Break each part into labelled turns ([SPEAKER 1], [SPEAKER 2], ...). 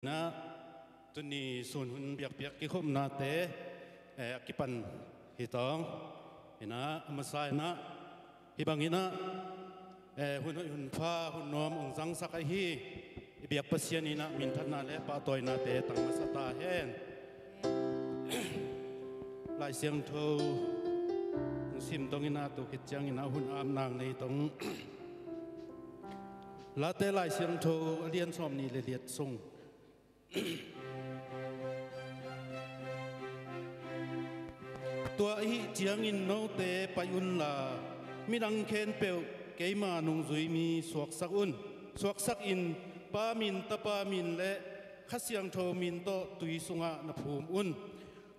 [SPEAKER 1] นะตุนีส่วนหุ่นเบียกเบียกกิคมนาเตกิปันฮิตองฮินะมาใส่นะฮิบังฮินะหุ่นฟ้าหุ่นนอมองสังสักฮีเบียกปัสยานีนะมินทันนาเลปาตอยนาเตตังมาสตาเฮนลายเสียงโทซิมตรงอินาตุกิจยังอินาหุ่นอามนางในตรงลาเตลายเสียงโทเลียนสอมนี่เลียดทรงตัวอีเจียงอินโนเตไปอุนลามีดังเคนเปลเกมานุงจุยมีสวกสักอุนสวกสักอินปามินตะปามินและขัดเสียงโทมินโตตุยสุงะนภูมิอุน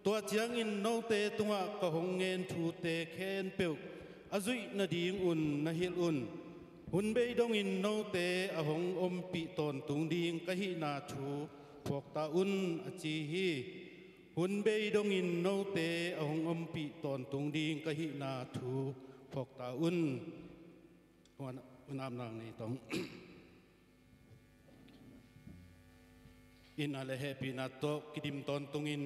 [SPEAKER 1] ตัวเจียงอินโนเตตุงะกะหงเงินทูเตเคนเปลอจุยนาดีงอุนนาฮิลอุนหุ่นเบยดงอินโนเตอหงอมปีตอนตุงดีงกะฮินาทูพวกตาอุนอจีฮีหุ่นเบยดงอินโนเตอหงอมปีตอนตุงดีงกะฮินาทูพวกตาอุนวันอามนางนี่ต้องอินอะไรเฮปีนาโตกิดิมตอนตุงอิน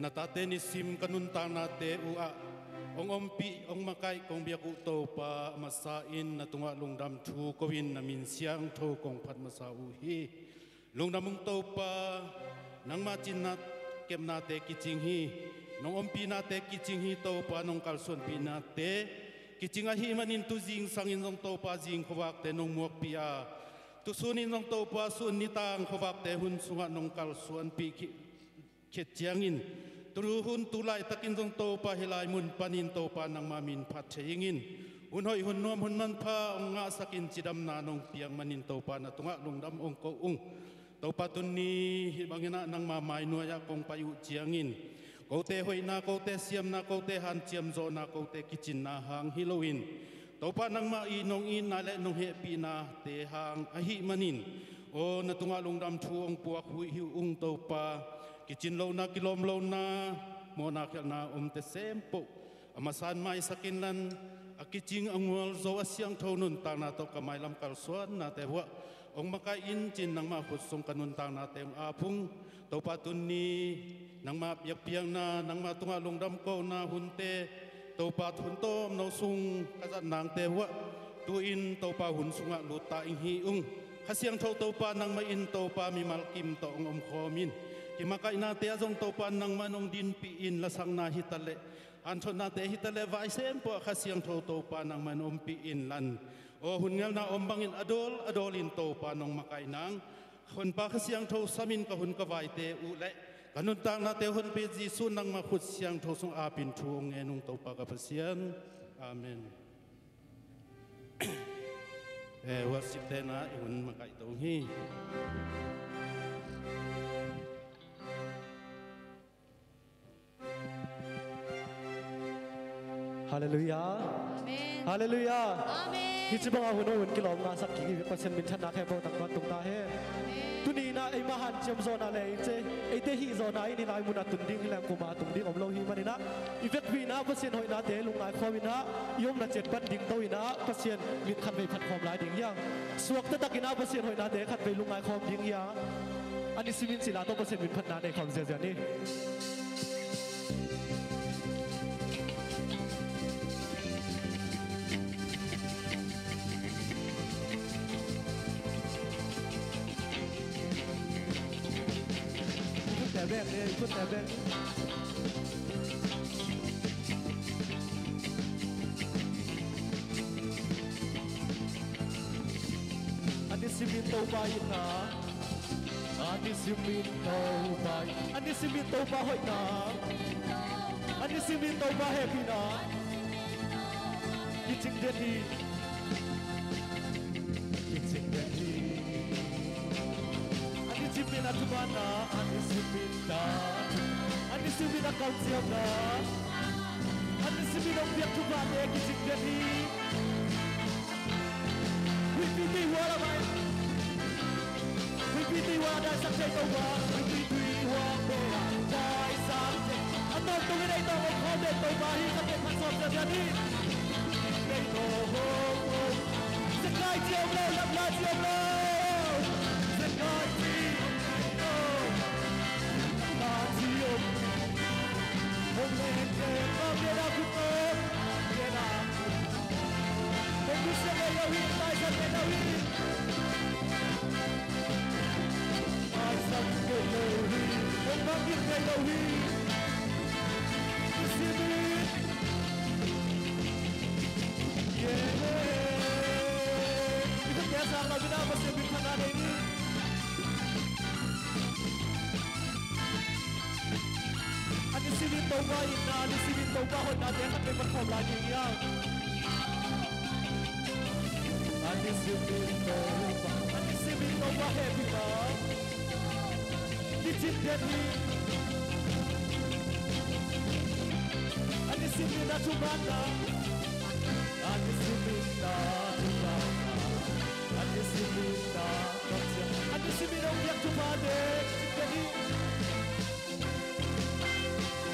[SPEAKER 1] นาตาเตนิซิมกันุนตานาเตอุอะองอมปีองมาไกกงเบียกุโตปามาซาอินนาตุงะลุงดำทูกวินนามินเสียงโทกงพัดมาซาอูฮีลุงดำมุงโตปานังมาจินนาเก็บนาเตกิจิงฮีน้องอมปีนาเตกิจิงฮีโตปาน้องกัลส่วนปีนาเตกิจิงอาฮีมันินตุจิงสังอินน้องโตปาจิงขวักเตน้องมวกปีอาตุสุนินน้องโตปาสุนนิตางขวักเตหุนสุงะน้องกัลส่วนปีเขตเจียงอินตุรุหุนตุไลตะกินจงโตปาเฮลายมุนปานินโตปานังมามินพัดเชยิงินหุนหอยหุนนวมหุนมันพาองงาสกินจิดำนานองเปียงมานินโตปานาตุงะลุงดำองโกอุงโตปาตุนีบางนะนังมาไม้นัวยากงปายุเจียงินโกเตหอยนาโกเตเสียมนาโกเตหันเจียมโซนาโกเตกิจินนาหางฮิโลวินโตปานังมาอีนองอินนาและนองเฮปีนาเตหางอหิมานินโอนาตุงะลุงดำชูองปวกหุยหิวอุงโตปากิจินโลนากิลมโลนาโมนาเขนาเตเซมโปอามาสานไม้สกินลันอากิจิงอังวลโซอาเซียงโทนุนตางนาโตกะไมลำกัลสวนนาเตหัวองมาไกอินจินนังมาขุดสงกันุนตางนาเตงอาพุงโตปาตุนีนังมาเปียกเปียงนานังมาตุงาลงดำโกนาหุนเตโตปาทุนโตมนาซุงกษัตริย์นางเตหัวตูอินโตปาหุนสุงะลุตาอิงฮีอุงข้าเสียงโตปานังมาอินโตปามีมัลกิมโตองอมคอมินกิมาไกนาเตะจงโตปานังมานองดินปีอินละสังนาฮิตาเลอันชนนาเตฮิตาเลไวเซมปะข้าเสียงโตปานังมานอมปีอินลันโอหุ่นเงานาอมบังอินอดอลินโตปานองมาไกนางคนปาข้าเสียงโตสามินกับหุ่นกวายเตอุเลกันุนตังนาเตหุ่นเปจีสุนังมาขุดเสียงโตทรงอาปินทูงเงนุงโตปากับเสียงอาเมนวัดสิบเตนะหุ่นมาไกตรงฮี
[SPEAKER 2] ฮาเลลูยาฮาเลลูยาฮิจิบังอาหุนหุ่นกิโลงาสักกี่เปอร์เซ็นต์มินชันนักแค่พอตั้งวันตุงตาเฮตุนีน่าไอมหันเจมโซนาเลยเจไอเตหิโซนาไอนี่นายมุนาตุนดิ้งแหลมกุมาตุนดิ้งอมโลหิมันนี่นะอีเวกวีนะเปอร์เซ็นต์หอยนาเตลุงไอคอวินะยมนาเจ็ดปันดิ้งโตวินะเปอร์เซ็นต์มินขันไปพัดความหลายดิ้งยังสวกตะตะกินะเปอร์เซ็นต์หอยนาเตขันไปลุงไอคอมดิ้งยังอันนี้สิมินศิลาโตเปอร์เซ็นต์มินพัดนาในความเสียนี่แต่แบกเลยพูดแต่แบกอันนี้สิมินโตไปนะอันนี้สิมินโตไปอันนี้สิมินโตไปหอยนะอันนี้สิมินโตไปแฮปปี้นะยิ่งจริงเด็ดดียิ่งจริงเด็ดดีAnisi tumana, anisi minta, anisi minta kau siapa, anisi minta biar tumane kisik jadi. Wipiti wala mai, wipiti wala sampai kau wala, wipiti wala dai sampai. Atau tu kita itu kau dek kau bahi sampai pasal jadi. Kita sekai siapa, lambat siapa, sekai. ai sang cây lâu hi ông mang biết cây lâu hi xin đi itu biasa lagu dah masih bintang ada ini ada sini toba ina ada sini toba hon ada yang akan berkau lagi ya ada sini toba happy man Diciptani Ada sini na tumanda Ada sini na tumanda Ada sini na kerja Ada sini na uyak tumanda Jadi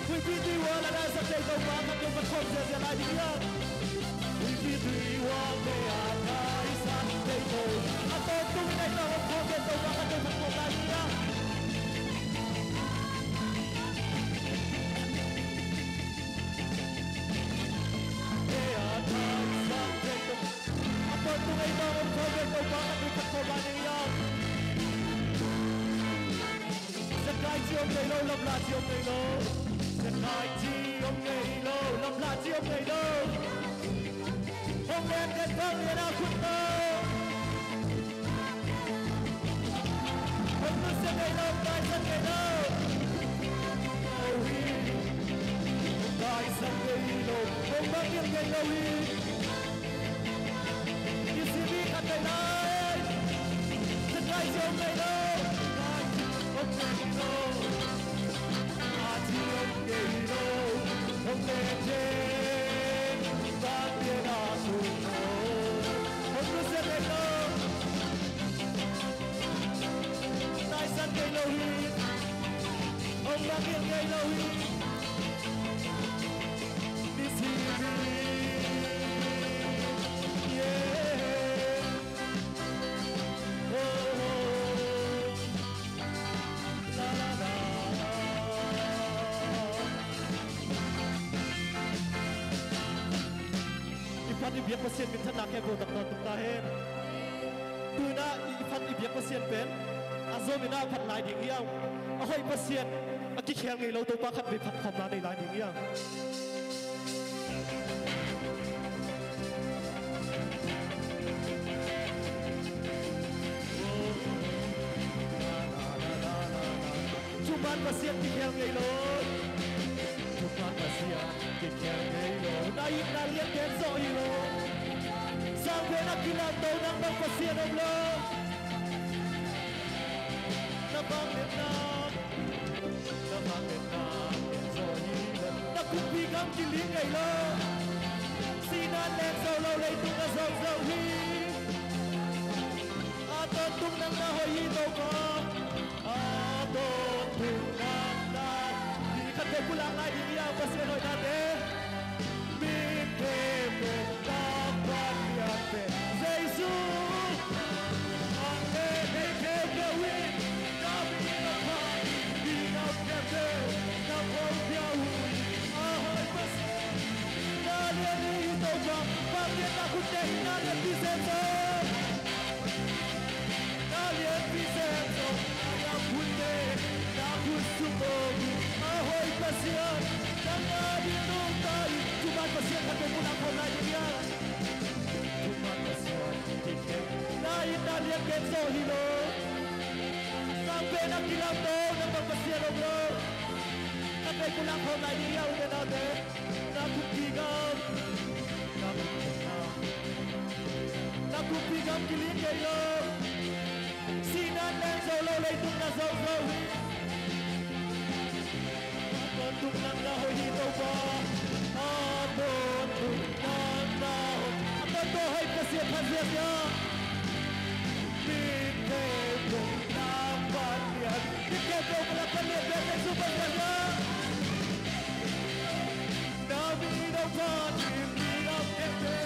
[SPEAKER 2] Wibidi wala na sa tayo Bakit yung makomsa siya na diya Wibidi wala na isa tayo At ang tuminay na ang komsa Bakit yung makomsa niya Tunay ba ang problem mo? Bakit may pagkabanin yan? Sa kahit siyong kailo, lamlat siyong kailo Sa kahit siyong kailo, lamlat siyong kailo Kung meron kang yan akot mo Kung gusto kailo, kahit sa kailo Kahit sa kailo, kung bakit kailo Hãy subscribe cho kênh Ghiền Mì Gõ để không bỏ lỡ Ibiak pasien min thana ke bo dak na tuk ta hen tuna ifan ibiak pasien pen azo mina phat lai ding yang a hoi pasien a ki khel ngai lo to pa khat bi phat khom na dei lai ding yang chuman pasien ki khel ngai lo chuman pasien ki khel ngai lo na lian ken zo hi lo sang ve na kilan do nang bang pasien om lo na bang le na zo hi lo na kupi gam ki li ngai lo sina le zo lo le tu na zo zo hi a to tung nang na hoi do ko a to tung nang na di khat de pulang ai di ya pasien hoi na de mi ke me ta pan ya pe Jesus ane ne ke ke wi na bi na pa di na ke ke na po ya hu a hoi pas na le ni to ja pa ke na ku te na le pi se to na le pi se to na ku te na ku su mo a hoi pas ya na di no ta cuma pasien kan pe pulang ko na dia cuma pasien ke na italia ke so hilo sampai nak kilam do na pasien lo kan pe pulang ko na dia udah na de na kupigam na kupigam kilin ke lo sinan len so lo le tung na so so tung nang na ho hito ba abon tung nang na ho abon to hai pasien pasien ya pite tung nang pasien pite tung nang pasien pite super ya na mi no party mi no kete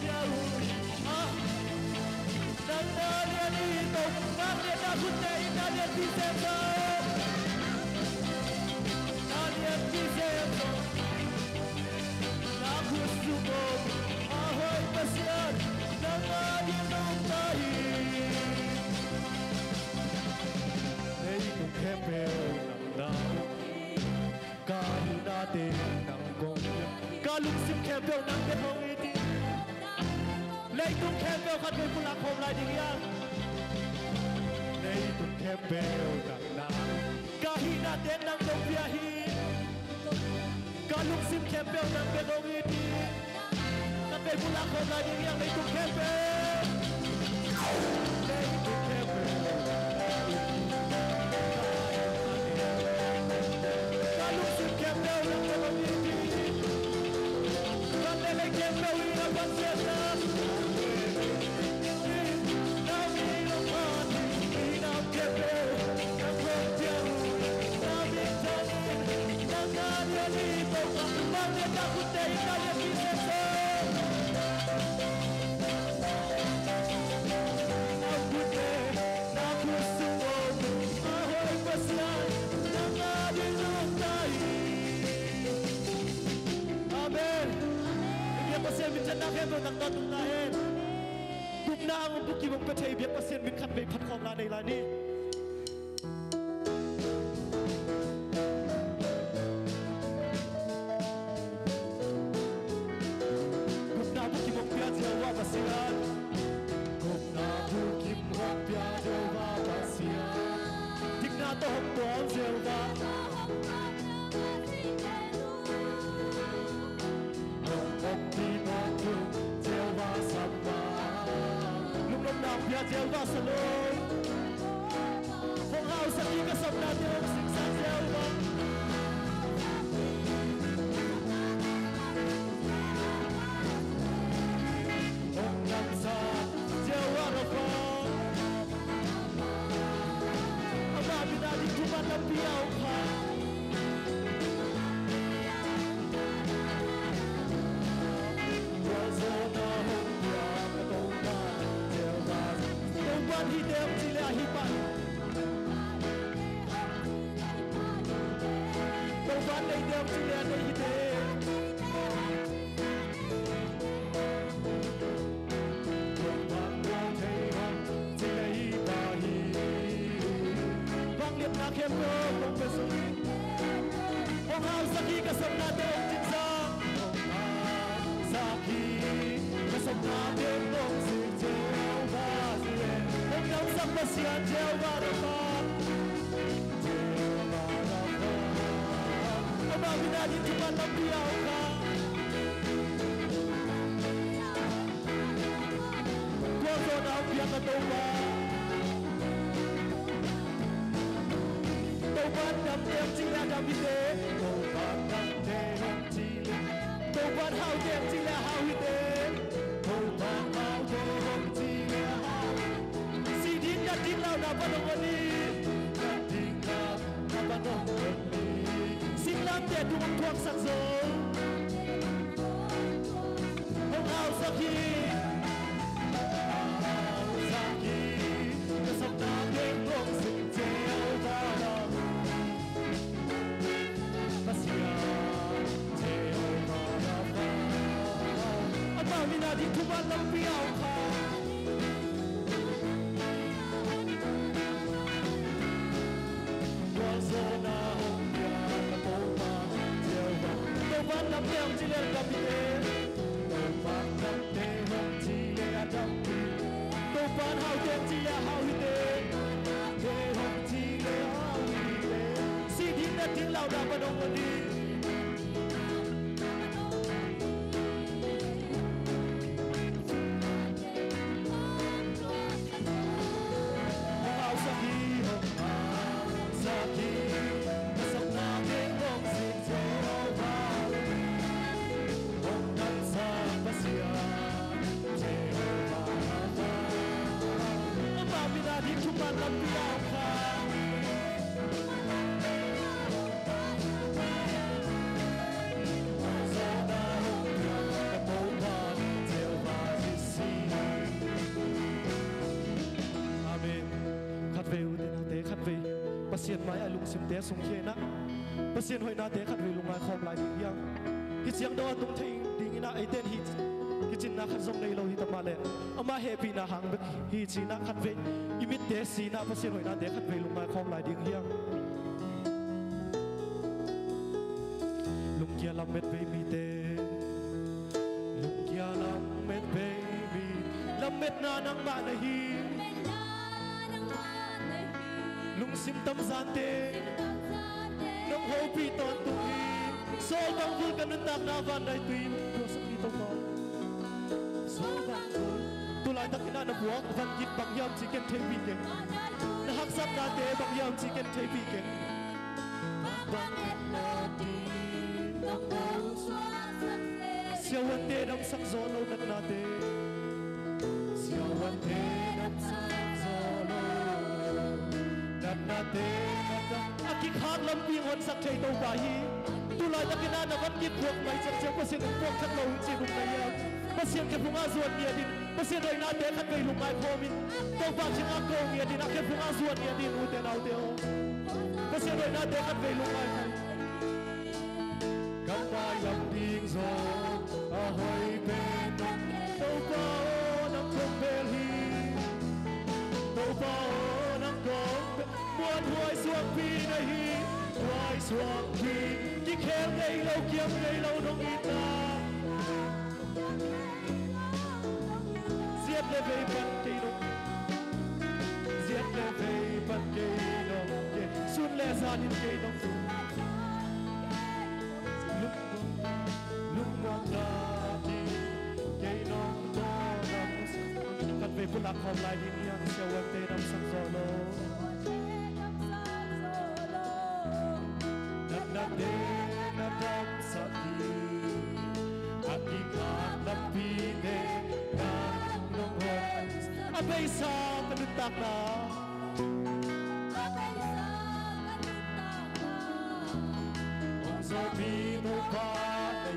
[SPEAKER 2] ya hu ah nang na ni tung nang na ku te na ni December Aku suka ahoy pasien, jangan nay tung khem bèo khát về phun lạc hồn lại đi yang nay tung khem bèo nặng nặng cả hi na đến nang đông bia hi cả lúc sim khem bèo nang bèo đông hi đi khát về phun lạc hồn lại đi yang nay tung khem bèo nay tung khem bèo cả lúc sim khem bèo nang bèo đông hi đi khát về nay khem bèo hi na ban sia na Tụng na ông bút kìm ông có thể biết bác sĩ mình khăn về phát khom là này là đi Tụng na bút kìm ông bia dèo qua bác sĩ Tụng na bút kìm ông bia dèo qua bác sĩ Thích na tô hồng bóng dèo qua Dia va salon Phong hao sa ki ka sab na dia sing sa dia va Phong nam sa dia wa ra fa Aba bida di tu ba nam piao kha Hi dem chi le hi pa Đâu van nei dem chi le nei hi de Đâu van đâu thei han chi le hi pa hi Vang liep na khem go không phải sung Phong hao sa ki ka som na de chin sa Sa ki ka som na de long si je va Nang sang pasian jauh barang, abang bina di cuma lampiau kah. Gua zona biang toba, toba dam dem cila dam ide, toba dam dem cila, toba hau dem cila hau ide, toba hau dem cila hau. Ding lao na panong wali ding lao na panong wali sing lam de dung thuak sak zo hong ao saki ka sap na de gong sing jeo ba pasia jeo ba ba ama mina di tu ba lam piao kha Zona hong ya ka to ba jeo ba to ba lam dem chi le ka pi to ba lam de hong chi le a dam pi to ba hao dem chi le hao hi de hong chi le hao hi de si din na tin lao da ba dong wa ni Pasien mai alung sim te sung khe na pasien hoi na te khat ve lungai khom lai ding yang hi chiang do tung thei ding ina ai ten hi chin na khat zong nei lo hi ta ma le ama happy na hang hi chi na khat ve imit te si na pasien hoi na te khat ve lungai khom lai ding yang lung kia lam met ve mi te lung kia lam met ve mi met na nang manahi lung sim tam zante nong hopi ton tuhi sol bang vul kanun tak na van dai tuim ko sa ito ko sol bang vul tulay tak ina na buak van git bang yam chicken thei weekend na hak sap na te bang yam chicken thei weekend siawan te dam sak zolo nak na te siawan te dam sak zolo nak na te aki khak lam pi hon sak thei to ba hi tulay tak ina na van git buak mai sak sak pasin buak thak lo chi lung na ya pasin ke punga zuan nia din pasin roi na te khat vei lung mai phomin to ba ching a ko nia din a ke punga zuan nia din u te nau te o pasin roi na te khat vei lung mai kam bai lam ding zo a hoi ben to ba nam kom bel hi to ba nam kom muan huai suak pi na hi huai suak pi ki khel ngei lo kiam ngei lo nong ita ziet le vei pan ke nong ziet le vei pan ke nong ke sun le zan in ke nong về phụ lạc hòm lại đi nhang siêu âm tê năm sắc gió lô nát nát đê nát đam sắc đi anh đi khát nát pi đê nát nông hồn anh bây sa cái đứt tạc na ông gió pi nô ba đầy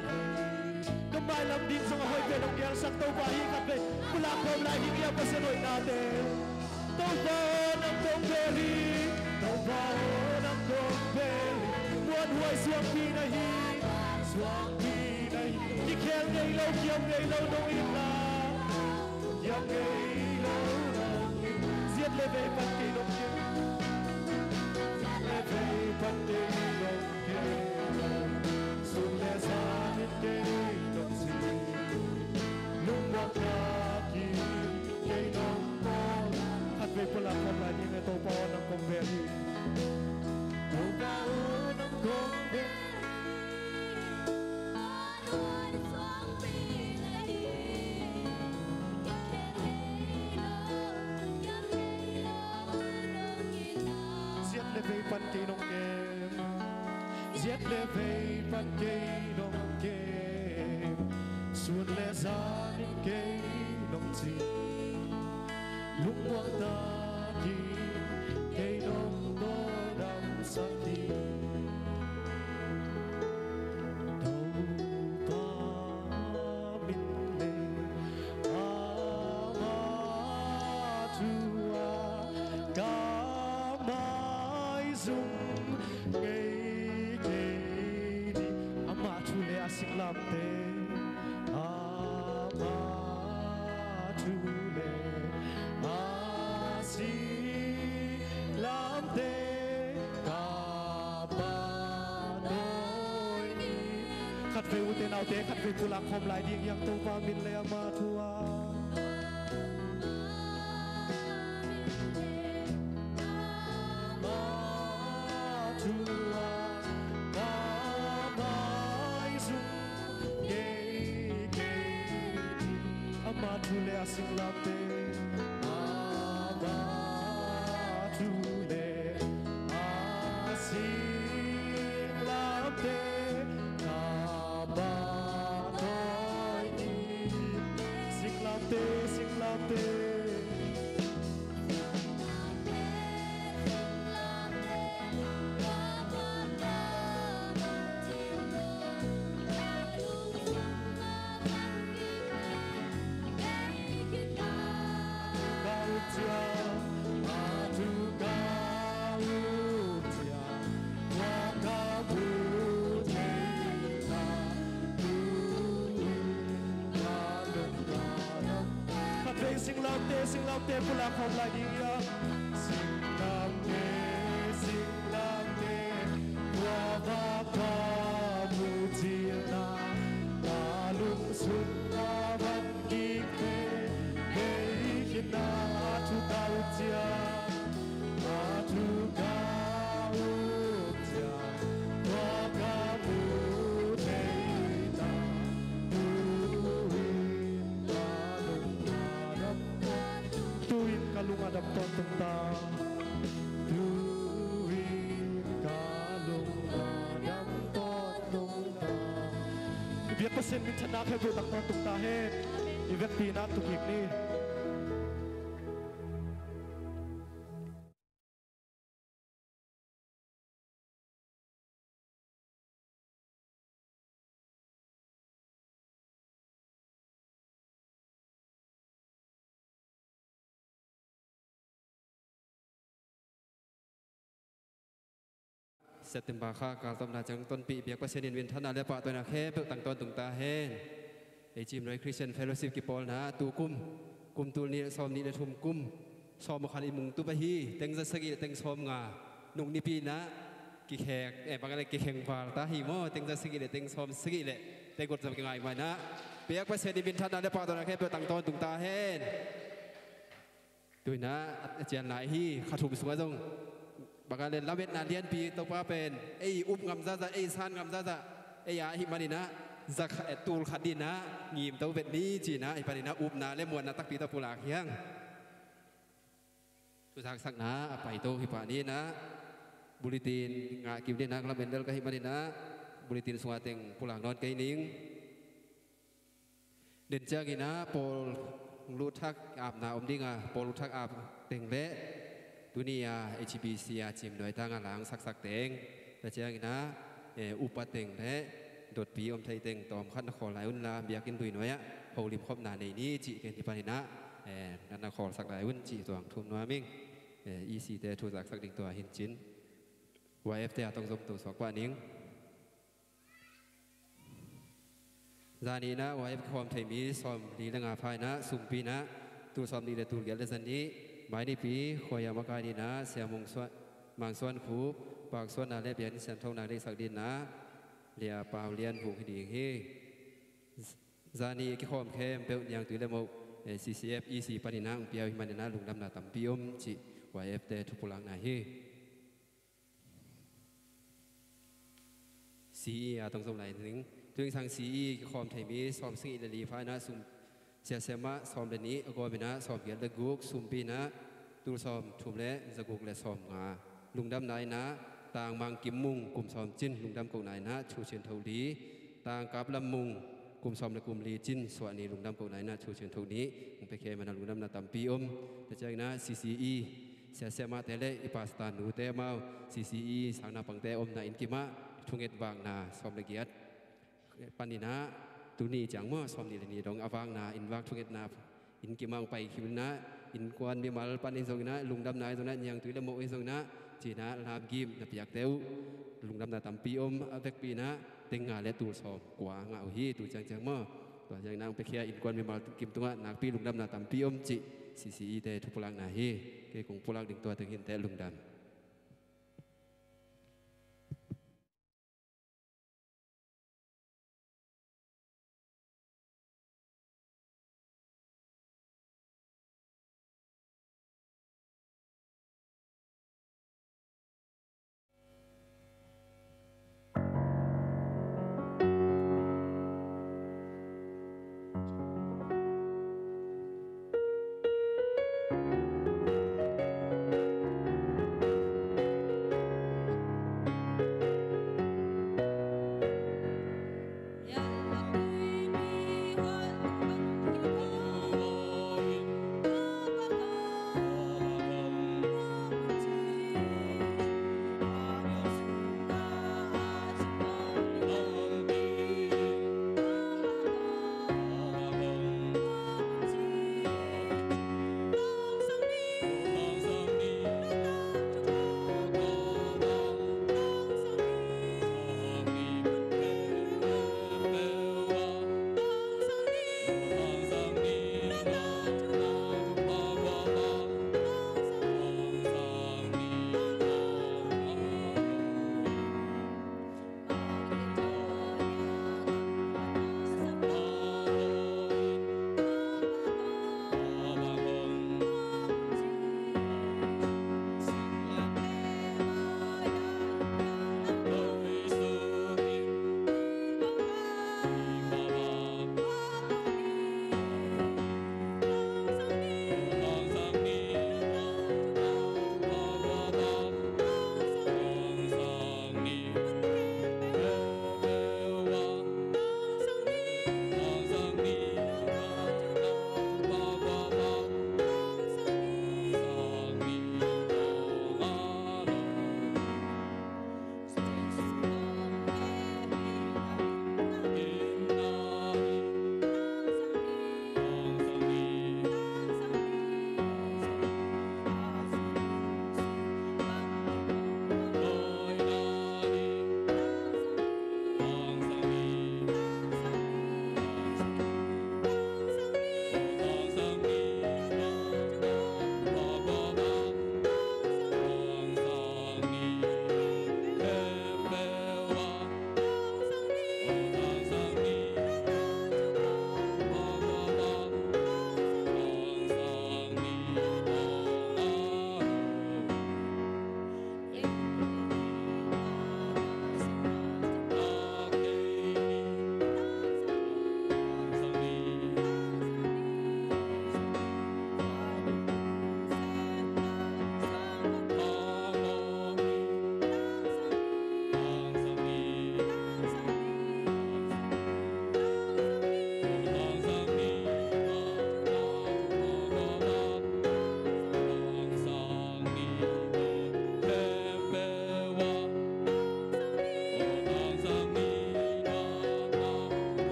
[SPEAKER 2] cầm bài làm đi xong hồi về đồng giang sắc tàu ba hi khát về phụ lạc hòm lại đi nhang cái xe nổi na đê tàu ba nằm công về đi tàu ba nằm công về muôn huay xuông pi na hi xuông pi na hi đi khéo ngày lâu kiều ngày lâu đông im na kiều ngày lâu đông im giết lê về bắt kỳ đông kiếm lê về bắt kỳ đông kiếm xuống lê ra đến kỳ đông gì lúc qua ca kỳ cây đông bò khát về phụ lạc hòm lại đi ngày tàu bò nằm công về đi tàu bò nằm công về giết lê về bắt kỳ đông kiếm giết lê về bắt kỳ đông kiếm xuống lê ra đến cây đông gì lúc qua ta đi cây đông có đam sắc đi đâu ta biết lệ ama chua cả mai dung ngày ngày đi ama chua lệ asik lam te ama chua lệ asik lam te cả ba đôi khát về u te nào te khát về phụ lạc hòm lại đi yang tàu ba min lệ ama chua Chule asing lamte, ama chule asing lamte, kaba toy sing lamte, sing lamte. Sing lam te pula khom lại đi ya sing lam te wa va ka mu chia na lung sun na van ki pe hey việc có xem mình chân nát hay buồn tặng con tung ta hết y việc tì nát tục hiệp đi
[SPEAKER 3] เซตติมบาค่าการต้มนาจังต้นปีเบียกว่าเซนินวินท่านอาเลปะตัวนักเฮเปิดตั้งต้นตุงตาเฮนไอจิมไรคริสเตียนเฟลโลชิพกิปอลนะตูกุมตูนี้ซ้อมนี้ในทุ่มกุมซ้อมมาขันอิมุงตุบะฮีเต็งจะสกีเต็งซ้อมงาหนุ่งนิปีนะกิแขกบางอะไรกิแขงฟาตาฮีโมเต็งจะสกีเต็งซ้อมสกีเลยเต็งกดจะเป็นไงมานะเบียกว่าเซนินวินท่านอาเลปะตัวนักเฮเปิดตั้งต้นตุงตาเฮนด้วยนะอาจารย์นายฮีขาถุมสวยตรงบางการเล่นละเวทนาเลียนปีตัวป้าเป็นไอ้อุ้มกำซาไอ้ซานกำซาไอ้ยาหิมาดินะจะตูลขัดดินนะงีมตัวเวทนี้จีนะไอ้ปาดินะอุ้มนะเล่มวนนะตักปีตัวปูหลากเฮียงตัวสักนะไปตัวหิปานี้นะบุริตินงากิมดินะละเวนเดลก็หิมาดินะบุริตินสวัสดิ์ปูหลากนอนไกนิ่งเด่นเจ้ากินะโปลูทักอาบนาอมดิ้งอ่ะโปลูทักอาบเต็งเละตุนียา HBC จิมโดยตั้งหลังสักเต็งแต่เจ้ากินะอุปเต็งเละโดดปีอมไทยเต็งตอมขันนครหลายอุ่นลาเบียกินดุยน้อยอ่ะโฮลิมครบนาในนี้จีเกณฑ์ที่ปานินะนันนครสักหลายอุ่นจีตัวทุ่มน้อยมิ่งEC แต่ทูสักดิ่งตัวหินจิน YF แต่ต้องสมตัวสอกว่านิ่งจานีนะไว้ความไทยมีซ้อมดีละงาภายนะสุ่มปีนะตูซ้อมดีละตูเกลสันนี้หมายในปีคอยามากาดีนะเสียมงส่วนมังส่วนคูปากส่วนนาเล็บยันเสียมทองนางได้สักดินนะเลียเปล่าเลียนผูกดีเฮจานีกี่ความเข้มเปลอย่างตุยละโมCCF EC ปานินะเปียวหิมันนะลุงดำนาตัมปิอมจิ YF แต่ทุปุลังนาเฮCE ต้องสมไหลถึงถึงทางซีความไทยมีซ้อมสิ่งอินดีฟ้านะสุ่มเสียเสมาซ้อมเดนี้ก็เป็นนะซ้อมเกียรติกุกสุ่มปีนะตูซ้อมทุ่มเละจะกุกและซ้อมงาลุงดำนายนะต่างมังกิมมุงกลุ่มซ้อมจิ้นลุงดำกงนายนะชูเชียนเท่าดีต่างกับลำมุงกลุ่มซ้อมและกลุ่มลีจิ้นส่วนนี้ลุงดำกงนายนะชูเชียนเท่านี้มึงไปเคมันลุงดำนาตัมปีอมแต่ใจนะ CCE เสียเสมาเตเลอิปัสตานูเตมา CCE สังนาปังเตอมนาอินกิมะทุ่งเอ็ดวางนาซ้อมละเกียรติปันนี้นะตุนีจังมั่วซ้อมนี่เลยนี่ดองอวางนาอินวางทุ่งเอ็ดนาอินกิมังไปคิวนะอินกวนมีมาลปันอินทรงนะลุงดำนายตรงนั้นยังตุยละโมอินทรงนะจีนะลาบกิมนับอยากเต้าลุงดำนาตัมปีอมเอาเด็กปีนะเต็งงาและตูซ้อมกว่างาฮีตูจังมั่วตัวยังนางไปเคลียร์อินกวนมีมาลกิมตรงนั้นนักปีลุงดำนาตัมปีอมจีซีเตทุพลังนาฮีเกี่ยงพลังดึงตัวถึงหินแต่ลุงดำ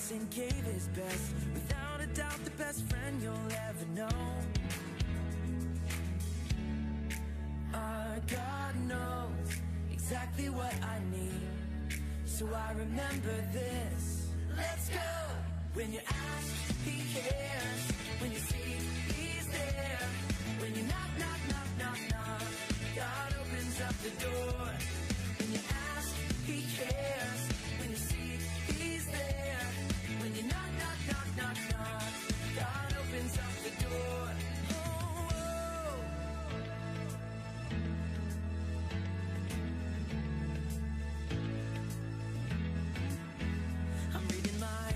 [SPEAKER 4] us and gave his best. Without a doubt, the best friend you'll ever know. Our God knows exactly what I need, so I remember this. Let's go! When you ask, he cares. When you see, he's there. When you knock, knock, knock, knock, knock, God opens up the door. When you ask, he cares. When you see, he's there. When you knock, knock, knock, knock, knock, God opens up the door. I'm reading my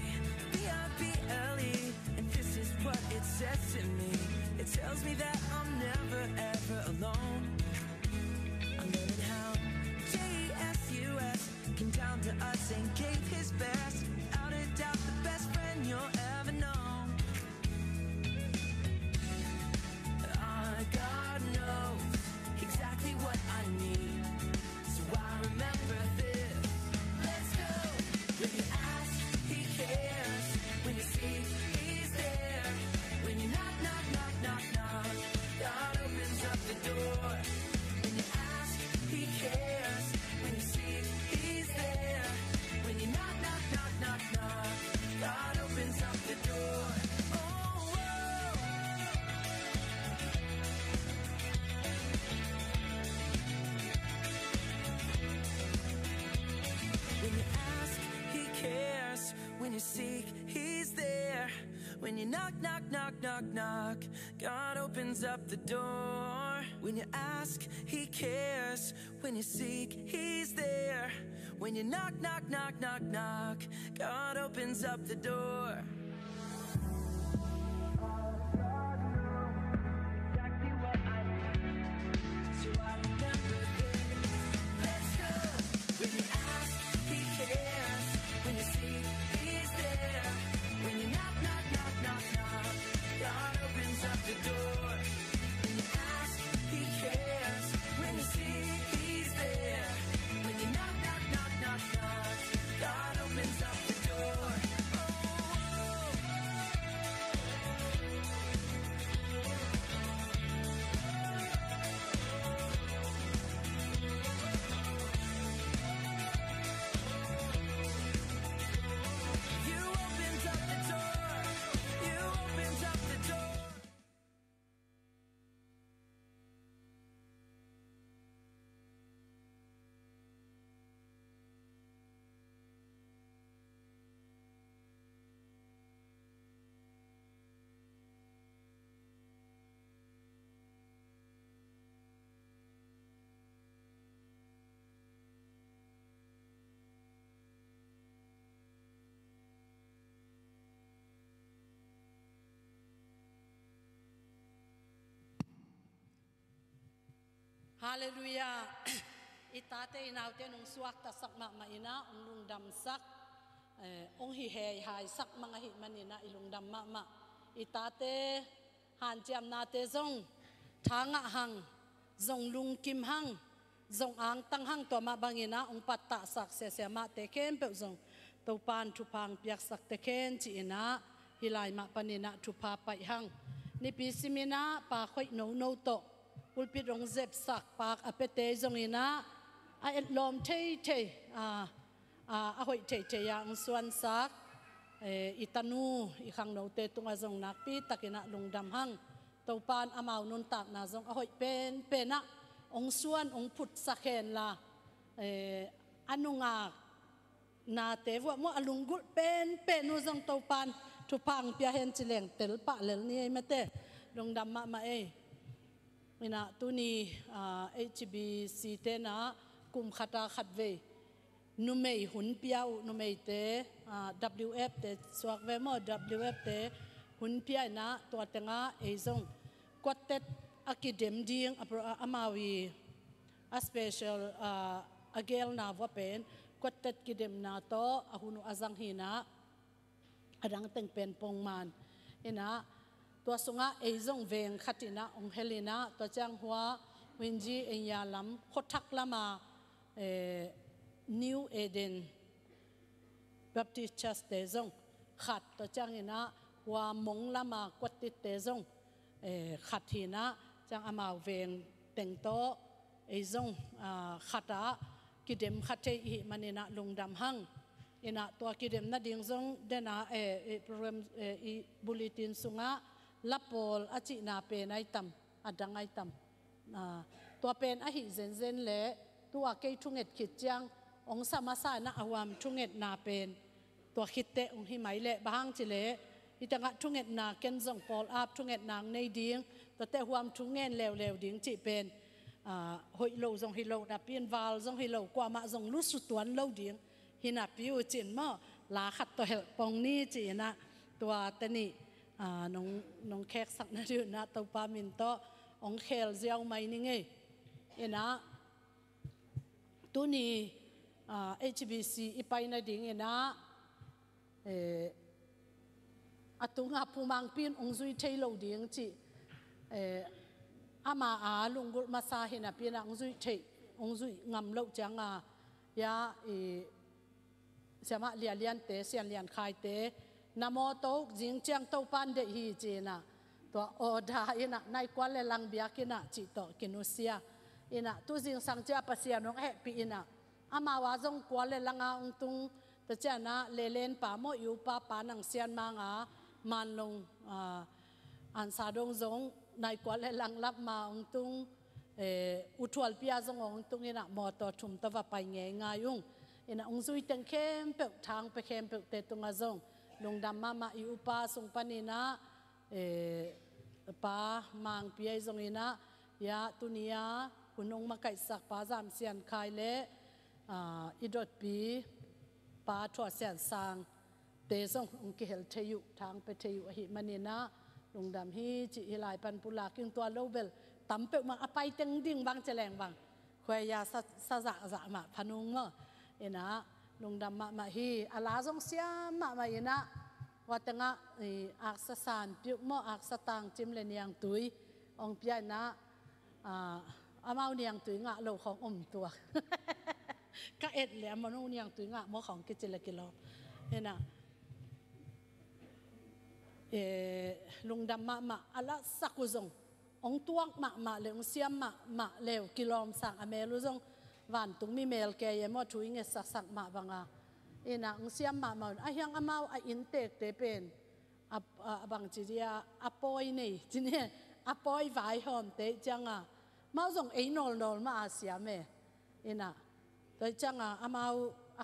[SPEAKER 4] B-I-B-L-E, and this is what it says to me. It tells me that I'm never ever alone. I'm learning how J-E-S-U-S came down to us and gave his best. Without a doubt, the best friend you'll ever know. Our God knows exactly what I need, so I remember this. Let's go! When you ask, he cares. When you see, he's there. When you knock, knock, knock, knock, knock, God opens up the door. When you ask, he cares. When you see, he's there. When you knock, knock, knock, knock, knock, God opens up the door. Oh, whoa. When you ask, he cares. When you seek, he's there. When you knock, knock, knock, knock, knock, God opens up the door. When you ask, he cares. When you seek, he's there. When you knock, knock, knock, knock, knock, God opens up the door. Exactly what I need, so I remember this. Let's go! When you ask, he cares. When you see, he's there. When you knock, knock, knock, knock, knock, God opens up the door. When you ask, he cares. When you see, he's there. When you knock, knock, knock, knock, knock, God opens up the door. You opened up the door. You opened up the door.
[SPEAKER 5] Hallelujah. Itate inaute nung suak ta sak ma maina ong lungdam sak ong hi he hai sak mga hi manina ilungdam ma itate han jam na te zong thanga hang zong lung kim hang zong ang tang hang to ma bangina ong patta sak se se ma te ken pe zong to pan thu pang piak sak te ken chi ina hilai ma panina thu pa pai hang ni pi simina pa khoi no no to pulpit rong zep sak pak apete zong ina a lom te a hoi te yang suan sak itanu i khang no te tunga zong nak pi takina lungdam hang to pan amau nun tak na zong a hoi pen pena ong suan ong put sakhen la anunga na te wa mo alungul pen nu zong to pan tu pang pia hen chileng tel pa lel ni mate lungdam ma mina tuni HBC te na kum khata khatve numei hun piao numei te WF te swak ve mo WF te hun pia na to tenga ezong kwatet akidem ding amawi a special agel na wa pen kwatet kidem na to ahunu azang hina adang teng pen pongman inaตัวสุงะเอซงเวงขัตินะองเฮลินะตัวจังหัววินจีเอียลัมขดทักละมานิวเอเดนแบปติสต์เชสเตซง ขัดตัวจังอินะว่ามงละมากดติดเตะจงขัดทีนะจังอามาเวงเต็งโตจงขัดกิเดมขัดเจมันอินะลงดำหังอินะตัวกิเดมนัดดิ้งจงเดนะโปรแกรมบุลเลตินสุงะลับโพลอาจินาเป็นไอตัมอดังไอตัมตัวเป็นอหิเซนเซนเละตัวเกยทุ่งเอ็ดขิดจังองสามาสานะอวามทุ่งเอ็ดนาเป็นตัวขิดเตองหิไมเละบางจิเละอีตังะทุ่งเอ็ดนาเกนซงพอลอาบทุ่งเอ็ดนางในดิ้งตัวเตหวามทุ่งเงินเลวดิ้งจิเป็นหอยโลซงฮิโลนับเปียนวาลซงฮิโลกว่ามาซงลุสุตวนโลดิ้งหินับพิวจินมอลาขัดตัวเฮลปองนี้จีนะตัวเตนี่น้องแขกสักนาดูนะตัวปามินโตองเคลเจียวไม่นิ่งเอ็นะตัวนี้ HBC อีไปนาดิ่งนะอาตุงาพูมังปีนองซุยเทโลดิ่งจีอามาลุงกุมาซาเห็นปีนองซุยเทองซุยงำโลจังยาเสียมาเลียนเลียนเตเสียนเลียนคายเตนโมโตจิงเจียงโตปันเดฮีจีนะตัวโอดาอินะในกวนเลลังเบียกินะจิโตกินุเซียอินะตุจิงสังเจ้าปัสยานงเฮปีอินะอามาวาจงกวนเลลังองตุงแต่เจ้านะเลเลนป่าโมอยู่ป่าปานังเซียนมางามันลงอันซาดงจงในกวนเลลังรับมาองตุงอุทวลพิยาจงองตุงอินะมอตชุมตะวไปเงยงายุงอินะองซุยเต็งเข้มเปกทางไปเข้มเปกเตตุงอาจงลงดำมาอยู่ป่าสงปนินะป้ามังปีไอจงอินะยาตุนียาคุณองมาไก่สักป้าจามเสียนคายเละอิดดปีป้าถั่วเสียนสางเตจงองกิเฮลเทยุทางไปเทยุหิมันนี่นะลงดำฮีจิฮิลายปันปุลากิงตัวโลเบลตั้มเปกมาอภัยเต็งดิ่งบางเจริญบางควยยาสะจะมาพนุงมั้งนะลงดำมาฮีอาลาจงเสียมาอินะว่าแต่งอักษรสารพิวมออักษรต่างจิมเลนียงตุยองพิจารณาอามาเนียงตุยงะโลของตัวก็เอ็ดแหลมมันเนียงตุยงะมอของกิจเลกิโลเนี่ยนะลุงดำมาอัลสักุจงองตัวมาเลงเสียมมาเลวกิโลมสั่งอเมรุจงวันตุงมีเมลแกยมอถุยเงสักมาบังอินะองเสียมมาอายังอามาอินเตกเตเป็นบางจีเดียอปอยนี่จีเนี่ยอปอยไว้หอมเตจังมาส่งนอลมาอาเซียเมอินะแต่จังอามา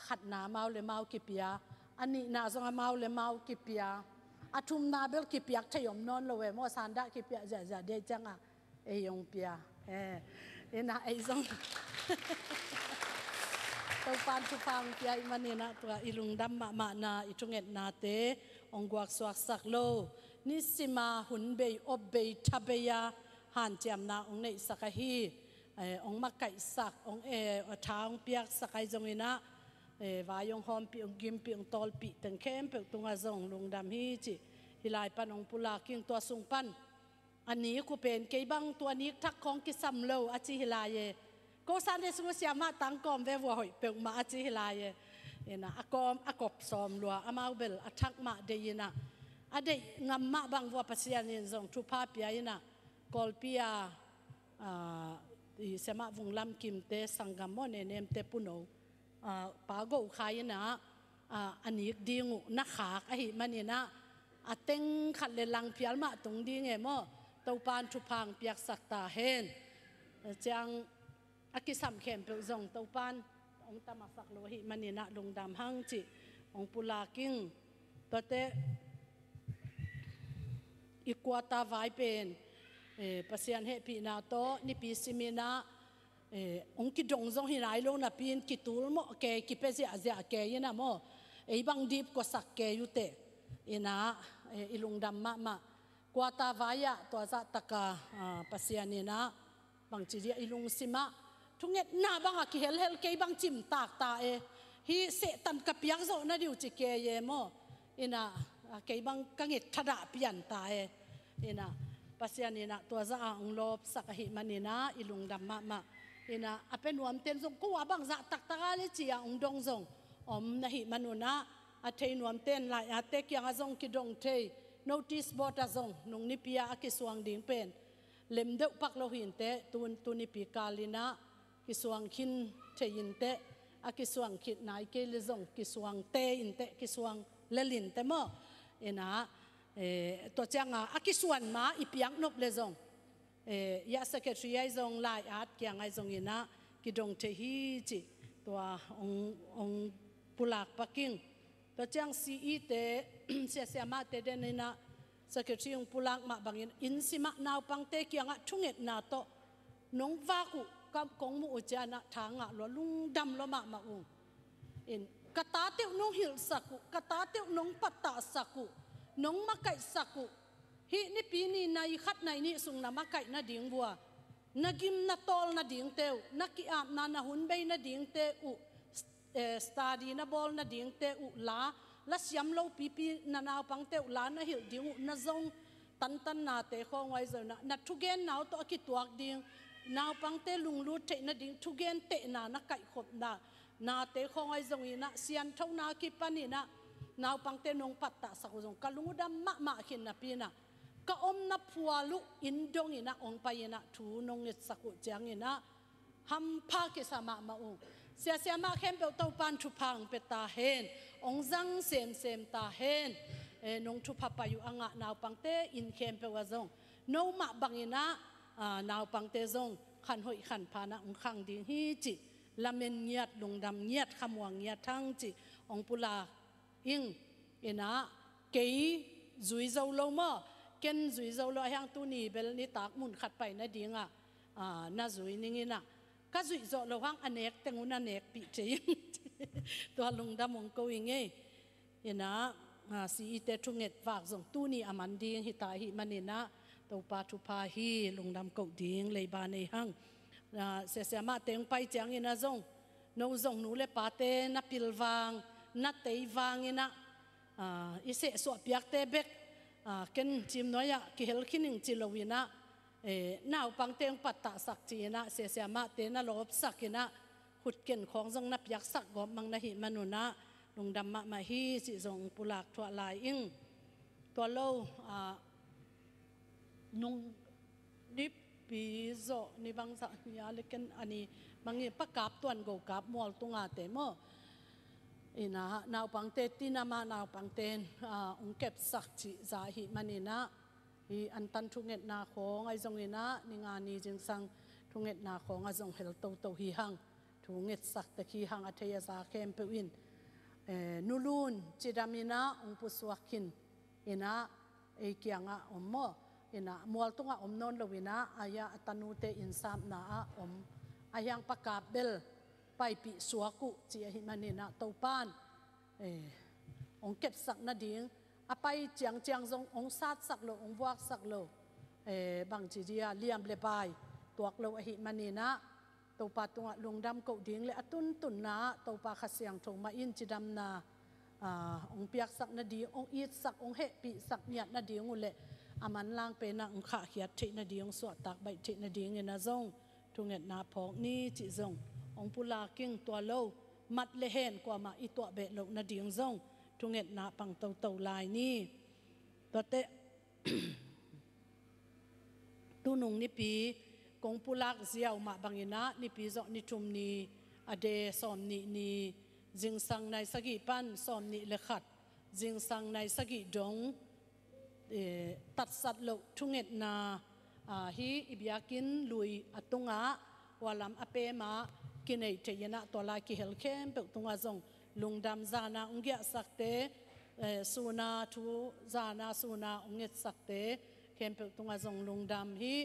[SPEAKER 5] ขัดนามาเลมากิปิยาอันนี้นาส่งอามาเลมากิปิยาอาทุมนาเบลกิปิยาทยมนอนโลเวมอสันดากิปิยาจะเดจังยงปิยาอินะส่งตัวปานทุพังเปียมันนี่นะตัวอิลุงดำมานาอิจุงเอ็ดนาเตองกวักสวักสักโลนิสิมาหุนเบยอบเบยทับเบียหันเจียมนาองในสักฮีองมาไก่สักองทางเปียกสักไอจงอินะวายองหอมปีองกิมปีองตอลปีตังเข้มเปิกตุงอาจงลุงดำฮีจิฮิลายปันองปุลากิงตัวสุงปันอันนี้กูเป็นเกบังตัวนี้ทักของกิสัมโลอาจิฮิลายก็สันเดสุเสียมาตั้งกอมเววหอยเปิกมาอาจิฮิลายนะอากอมอากบสอมลัวอามาเบลอทักมาเดียนะอเดงามมาบางวัวปัสยานินจงทุพาปียนะกอลปียเสมาวุงลำกิมเตสังกัมโมเนเนมเตปุโนปาโกอุขายนะอันนี้ดีงูนักขากไอมันนี่นะเต็งขัดเลลังเพียลมาตรงดีไงโมเต้าปานทุพังเปียกสักตาเฮนจังอากิสัมเข้มเปิลจงเต้าปานองตามาสักโลหิมันนี่นะลงดำหังจิองปุลากิงตัวเตอีกว่าตาไว้เป็นปัสยันเฮปีนาโตนี่ปีซิมินาองคิดงจงหินายโลนะปีนกิตูลโมเกกิเปเสียเสียเกยนะโมบังดีบก็สักเกยุเตนะอิลุงดำมากว่าตาไว้ตัวจะตะกาปัสยันนี่นะบางจีเรียอิลุงซิมาทุกเงี้ยหน้าบางกิเฮลเกยบางจิมตากตาฮีเสตันกับยังโซนะดิวจิเกยโมนะเกยบางกังเงทดาปียนตานะปัสยานีนะตัวจะองลบสักหิมันนี่นะอิลุงดำมานะอเป็นวมเต็นทรงกูว่าบางจะตักตะกาเลจียองดงทรงอมนะหิมันนุนะ a thei nuam ten lai a te kyang azong ki dong thei notice board azong nung ni pia a ki suang ding pen lem deuh pak lo hin te tun ni pi kalina ki suang khin thein te a ki suang khit nai ke le zong ki suang te in te ki suang lelin te mo ena to changa a ki suan ma ipiang nop le zong ya secretary ai zong lai at kyang ai zong ina ki dong the hi chi to ong pulak paking to chang ce te sia ma te den ina secretary ong pulak ma bangin in sima naw pang te kyang a thunget na to nong va ku kam kong mu chana thanga lo lung dam lo ma u in kata te nong hil saku kata te nong patta saku nong makai saku hi ni pi ni nai khat nai ni sung na makai na ding bua nagim na tol na ding teu naki am na hun bei na ding te u study na bol na ding te u la siam lo pi na naw pang te u la na hil ding u na zong tan na te khong wai zo na thu gen naw to ki tuak ding naw pang te lung lu the na ding thu gen te na kai khop na te khong ai zong ina sian thau na ki pani na naw pang te nong patta sa ko zong kalungu dam ma khin na pi na ka om na phualu in dong ina ong pa ina thu nong nit saku chang ina ham pha ke sama ma u sia ma khem pe to pan thu phang pe ta hen ong zang sem ta hen nong thu pha pa yu anga naw pang te in khem pe wa zong no ma bang ina naw pang te zong khan hoi khan pha na ong khang ding hi chi lamen nyat lung dam nyat khamwang nyat thang chi ong pula ing ina kei zui zo lo mo ken zui zo lo hang tu ni bel ni tak mun khat pai na dinga na zui ningina ka zui zo lo hang anek tengun anek pi che to lung dam ong ko inge ina si ite thunget wak zong tu ni aman ding hi ta hi manina to pa thu pa hi lung dam ko ding lei ba nei hang se ma teng pai chang ina zong no zong nu le pa te na pilwang na tei wang ina ise so piak te bek ken chim noya ki hel khining chilowina naw pang teng patta sak china se ma te na lop sakina hut ken khong zong na piak sak gom mang na hi manuna lung dam ma hi chi zong pulak thwa lai ing to lo nung dip pi zo ni bang sa ya leken ani mangi pakap tuan go kap mol tunga te mo ina naw pang te tinama naw pang ten ong kep sak chi za hi manina hi an tan thunget na khong ai zong ina ninga ni jing sang thunget na khong a zong hel to hi hang thunget sak te khi hang a theya za khem pe win nulun chidamina ong puswakin ina e kyanga ommo ina mual tunga omnon lowina aya atanute insam na om ayang pakabel paipi suaku chi hi manina topan ong kep sak na ding apai chiang zong ong sat sak lo ong wak sak lo bang chi dia liam le pai tuak lo hi manina topa tunga lungdam ko ding le atun na topa khasyang thong ma in chidam na ong piak sak na di ong it sak ong he pi sak nyat na ding ule aman lang pe na ong kha hiat the na ding so tak bai the na ding ina zong thunget na phok ni chi zong ong pula king to lo mat le hen kwa ma i to be lo na ding zong thunget na pang to lai ni to te tu nung ni pi kong pulak ziaw ma bangina ni pi zo ni thum ni ade som ni jing sang nai sagi pan som ni le khat jing sang nai sagi dong tat sat lo thunget na hi ibyakin lui atunga walam ape ma kinai theyana tola ki helkem pe tunga zong lungdam zana ungya sakte suna thu zana suna unget sakte kempe tunga zong lungdam hi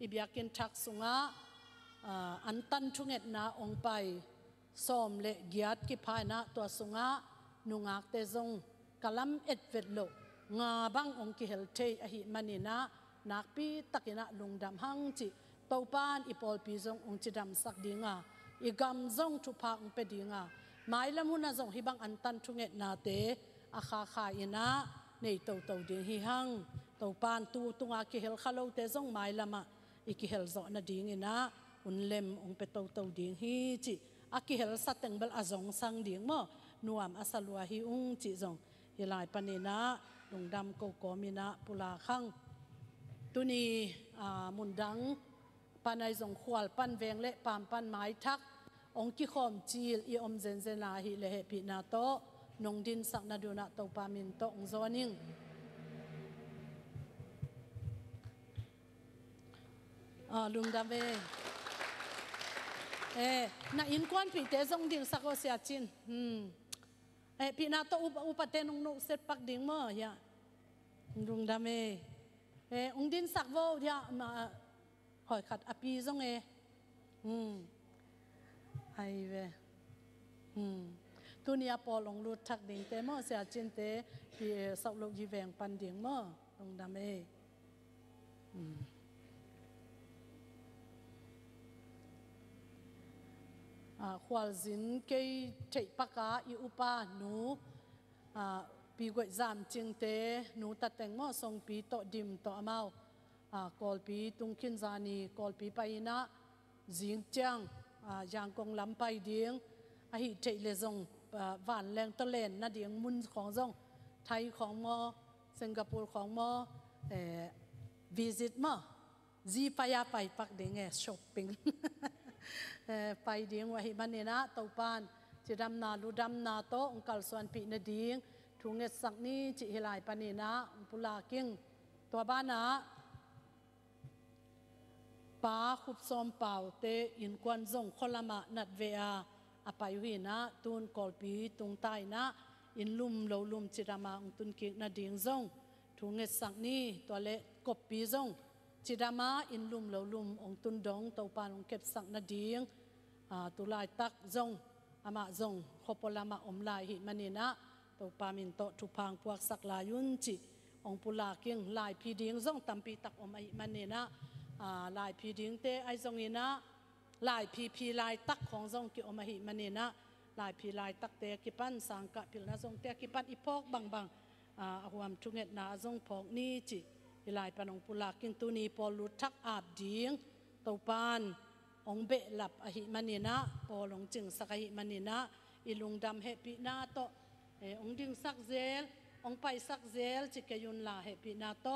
[SPEAKER 5] ibyakin thak sunga antan thunget na ongpai som le giat ki phaina to sunga nungak te zong kalam etvet lo nga bang ong ki hel thei a hi manina nakpi takina lungdam hang chi topan ipol pi zong ong chidam sak dinga igam zong thu pha ong pe dinga mai lamuna zong hibang antan thunget na te akha ina nei to ding hi hang topan tu tunga ki hel khalo te zong mai lama iki hel zo na ding ina unlem ong pe to ding hi chi aki hel sateng bel azong sang ding mo นวมอาสลัวฮิอุงจิจงฮิลายปนินะลงดำโกโกมินะปุลาขังตุนีมุนดังปันไอจงขวลปันเวงเละปามปันไม้ทักองค์กิขอมจีลอีอมเซนเซนาฮิเลเหปินาโตนงดินสักนาดูนาโตปามินโตองโซนิงลุงดำเวน่าอินควันปีเตจงดิ่งสักโอเสียจินปีนาโตอุปเตนงนุเสร็จปักดิ่งมั้ยลุงดำเองดินสักโวยามาหอยขัดอปีจงไอเวตุนียปอลงรูดทักดิ่งเตมั้ยเสียจินเตปีสักลูกยีแวงปันดิ่งมั้ยลุงดำควาลซินเกยเทปากาอีอุปาหนูปีกวยจามจิงเตหนูตัดแต่งมอทรงปีโตดิมโตอมาวกอลปีตุงคินจานีกอลปีไปนะจิงจังยางกงลำไปเดียงหิเทเลจงหวานแรงตะเลนนาเดียงมุนของจงไทยของมอสิงคโปร์ของมอวิสิตมอจีไปยาไปปักเดียงช้อปปิ้งไปเดียงว่าหิมันเนี่ยนะตัวปานจะดำนาลูดำนาโตองกัลส่วนปีนเดียงถุงเงสักนี้จิฮิลายปานีนะปุลากิ้งตัวบ้านนะป้าขุบซอมเป่าเตอินควันจงคนละมานัดเวียอภัยวินะตุนกอลปีตุงใต้นะอินลุ่มโลลุ่มจิรามาองตุนกิ้งนาเดียงจงถุงเงสักนี้ตัวเล็กกบปีจงจิรามาอินลุ่มโลลุ่มองตุนดงตัวปานองเก็บสักนาเดียงตุลายตักจงอามาจงขบละมาอมลายหิมันนี่นะตัวปามินโตทุพังพวกสักลายุนจิองปุลาเกียงลายพีดิ้งจงตัมปีตักอมไอมันนี่นะลายพีดิ้งเตไอจงนี่นะลายพีลายตักของจงกิอมหิมันนี่นะลายพีลายตักเตกิปันสังกะพิลนะจงเตกิปันอีพอกบังหวมทุเงตนาจงพอกนี่จิลายปานองปุลาเกียงตัวนี้พอลุดทักอาบดิ้งตัวปานองเบลับอหิมันนี่นะปอลงจึงสักอหิมันนี่นะอีลุงดำเฮปินาโตองดิ่งสักเซลองไปสักเซลจิกยุนลาเฮปินาโต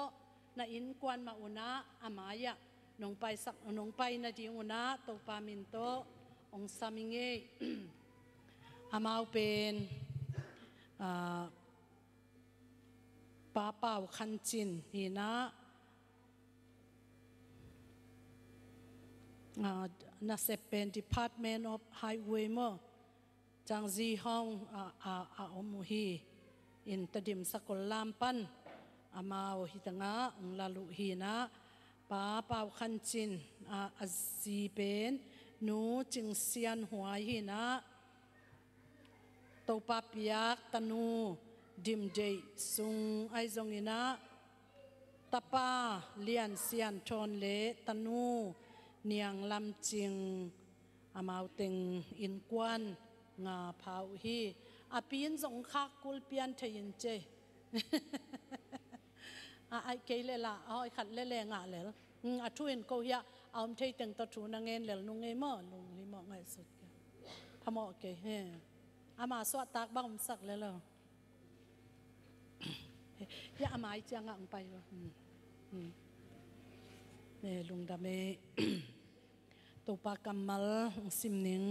[SPEAKER 5] นาอินกวนมาอุณาอามายะนงไปสักนงไปนาดิอุณาโตปามินโตองสามิงเออามาวเป็นป้าเป่าคันจินฮีนะน่าจะเป็น Department of Highway มั้งจังจีห้องอมุฮีอินตดิมสกุลลามปันอามาหิตงะองลาลุฮีนะป้าเป่าขันจินอาจีเป็นหนูจึงเสียนหัวฮีนะตัวป้าพิยักตนูดิมเจซุงไอจงอินะตาป้าเลียนเสียนชนเลตนูเนียงลำจิงอามาวติงอินกวนงาพาวฮีอาปีนสงคักกุลเปียนเทียนเจไอเกลเลละเอาไอขัดเล่งะเลยอาทุนก็ยาเอาเทียงตัดชูนางเงินเลยนุงเงมอลุงลิมอไงสุดพมอเกเฮอามาสวดตากบ้างสักเลยล่ะยาอามาอีจังอ่ะไปวะเนี่ยลุงดำเมตัวปากำมัลสิมนิง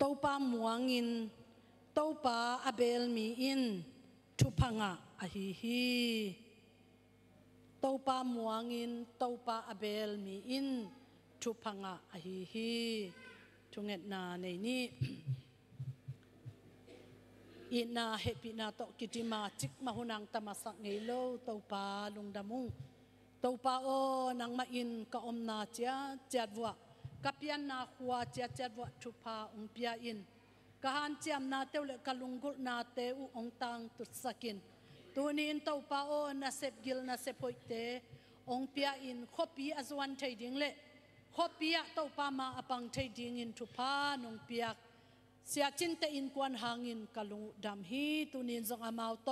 [SPEAKER 5] ตัวปาหมวงินตัวปาอเบลมีอินทุพังะอหิฮีตัวปาหมวงินตัวปาอเบลมีอินทุพังะอหิฮีทุงเอ็ดนาในนี้อินาเฮปินาโตกิติมาจิกมาหุนังตามาสักไงโลตัวปาลุงดำมุงตัวปาโอนางมาอินก็อมนาเจียเจ็ดวัวกับยันนาขัวเจ็ดวัวชุพาองเปียอินกะฮันเจียมนาเตวเลกลุงกุลนาเตอุองตังตุสกินตัวนี้ตัวปาโอนาเซบกิลนาเซพอยเตองเปียอินขบีอจวันเทดิงเลขบียตัวปามาอปังเทดิงอินชุพานองเปียเสียจินเตอินกวนหางอินกลุงดำฮีตัวนี้จงอามาวโต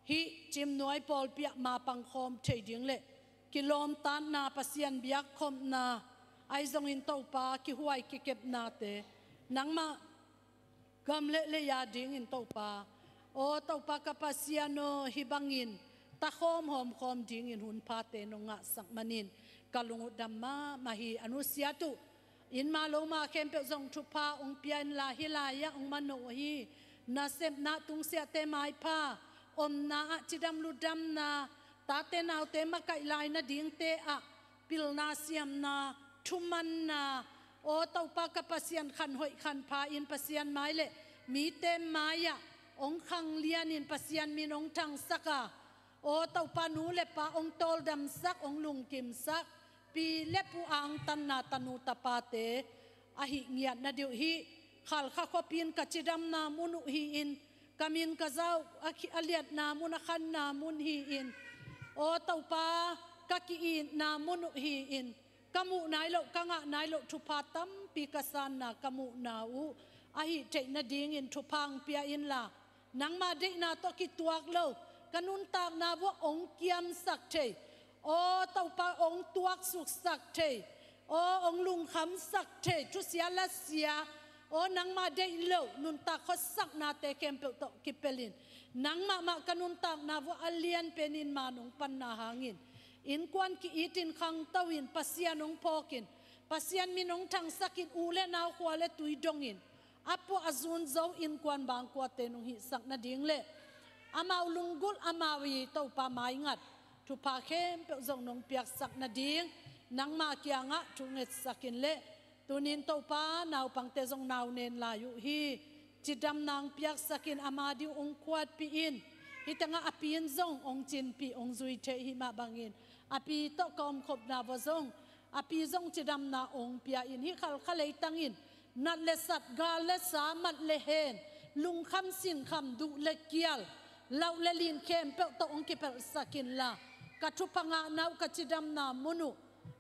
[SPEAKER 5] ฮีจิมน้อยปอลเปียมาปังคอมเทดิงเลกิโลมตันนาปัสยันเบียกคมนาไอจงอินตัวปากิหวยกิเก็บนาเตนังมาก gam le ya ding in to pa o to pa kapasiano hibangin ta khom ding in hun pa te no nga sak manin kalungu damma mahi anusia tu in ma lo ma kem pe zong thu pa ong pian la hilaya ong mano hi na sem na tung sia te mai pa om na chidam lu dam na ta te nau te ma kai lai na ding te a pil na siam na thuman na o tau pa ka pasian khan hoi khan pa in pasian mai le mi te maya ong khang lian in pasian min ong thang saka o tau pa nu le pa ong tol dam sak ong lung kim sak pi le pu ang tan na tanu tapate a hi ngiat na diu hi khal kha khopin ka chidam na munu hi in kamin ka zau aliat na mun khan na mun hi in o tau pa ka ki in na munu hi in kamu nai lo kanga nai lo thu pa tam pi ka san na kamu na u a hi te na ding in thu pang pia in la nang ma de na to ki tuak lo kanun tak na wo ong kiam sak the o tau pa ong tuak suk sak the o ong lung kham sak the chu sia la sia o nang ma de lo nun ta kho sak na te kem pe to ki pelin nang ma kanun tak na wo alian penin manung pan na hangin in kwan ki itin khang tawin pasian ong pokin pasian minong thang sakin ule na khwale tui dongin apo azun zo in kwan bang kwa te nong hi sak na ding le amau lungul amawi to pa mai ngat thu pa khem pe zong nong piak sak na ding nang ma kya nga thu nget sakin le tunin to pa naw pang te zong naw nen la yu hi chidam nang piak sakin amadi ong kwat pi in hitanga apin zong ong chin pi ong zui the hi ma bangin api to kom khop na bo zong api zong chidam na ong pia in hi khal khalei tangin nat le sat ga le sa mat le hen lung kham sin kham du le kial lau le lin kem pe to ong ki pel sakin la ka thu panga nau ka chidam na munu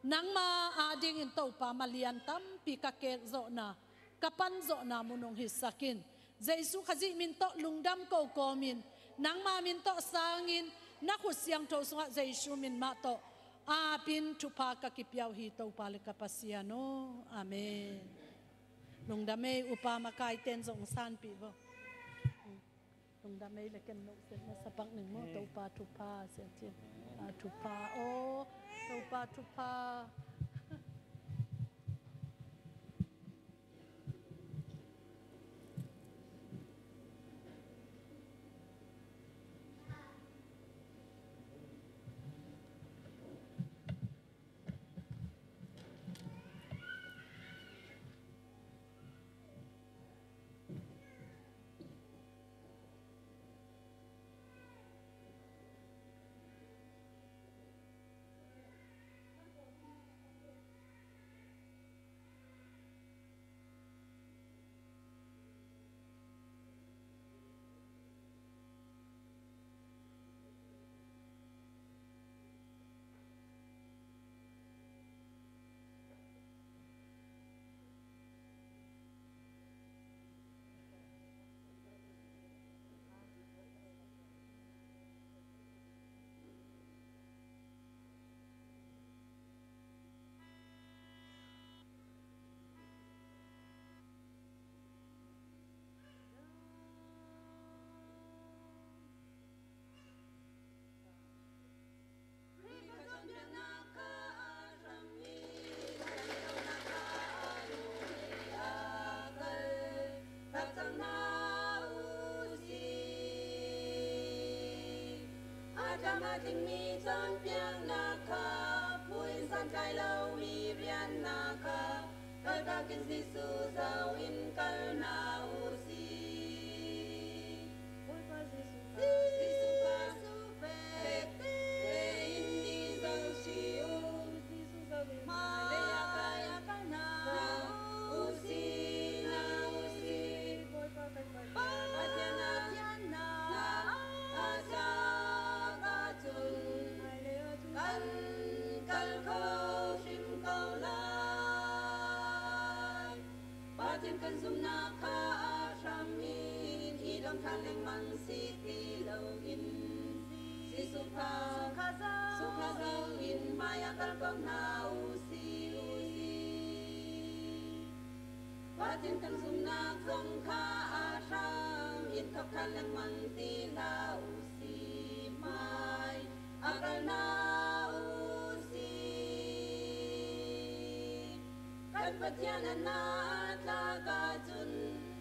[SPEAKER 5] nang ma ading in to pa malian tam pi ka ke zo na kapan zo na munong hi sakin jesu khaji min to lungdam ko komin nang ma min to sangin na khu siang to sunga jesu min ma to a pin thu pa ka ki piao hi to pa le ka pasiano amen lungdame upa makai ten zong san pi bo lungdame le ken no se na sapak ning mo to pa thu pa se chin thu pa o to pa thu pa
[SPEAKER 6] Tình mi son piang na kha puin san kai lâu mi rian na kha kai ka kin si su zau in kal na u si oi ka si su ka su pe te in di zau si u si su zau ma le ya ka na u si oi ka pa na kal khâu sim câu lai ba thiên cần zoom na kha sam in i dam than leng man si ti lo in si su kha zau in maya kal kom na u si Patin kan sumnak zong kha asham in khap khan lang mang ti lau si mai akal na usi kan patyan na tla ga chun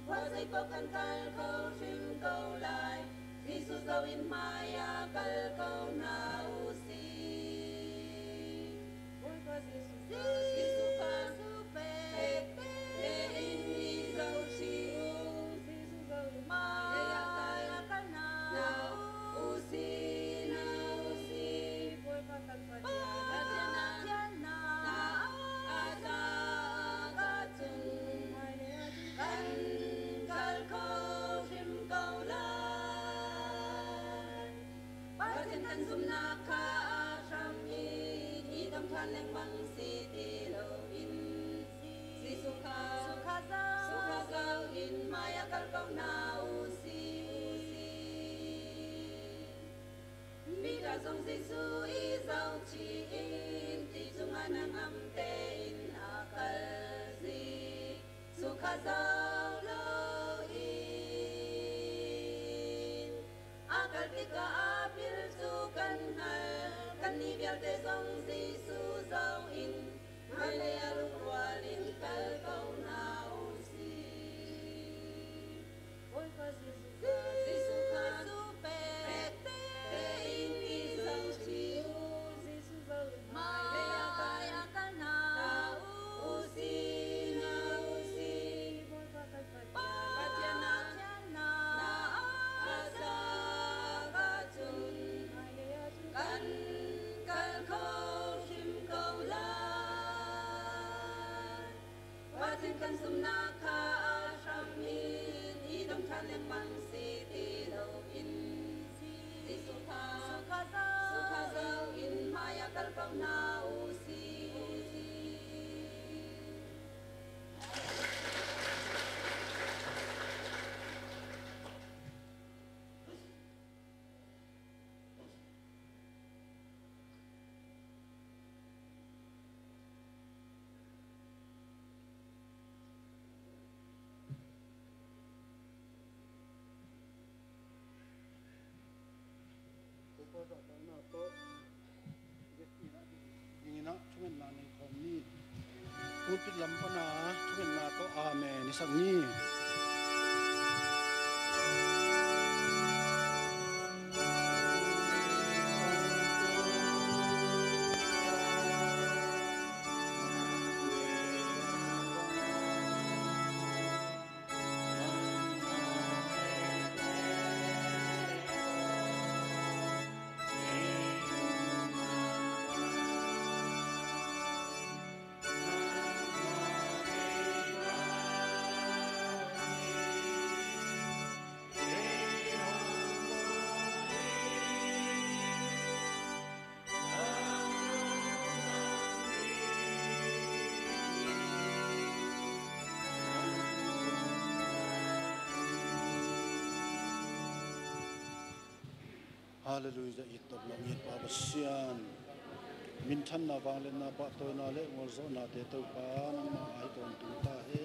[SPEAKER 6] hoa dây po kan kal khâu shim câu lai Jesus dâu in maya kal câu na usi Jesus ka supe Leng bang si ti lo in si sukha zau in maya kal kau na usi mi da zong Giêsu i zau chi in ti chung anang am te in akal zi sukha zau lo in akal tika apil su kan hal kan ni bial te zong Giêsu zau in Maria lukwalin kal kau na usi Oi pa Giêsu ka supe te in i zau chi Giêsu zau in Maria kaya kal na usi Patiana asa ka chun kan kal kau shim kau lai Patin kan sumna kha asham in idam khan leng mang si ti lo in si sukha zau in maya kal kau na usi
[SPEAKER 1] Ini nak cuma nani kami untuk lampana cuma nato amen isang ni Hallelujah itot na ngit pa basian mintan na valen na pa to na le ngor zo na te to pa nang ma ai ton tu ta he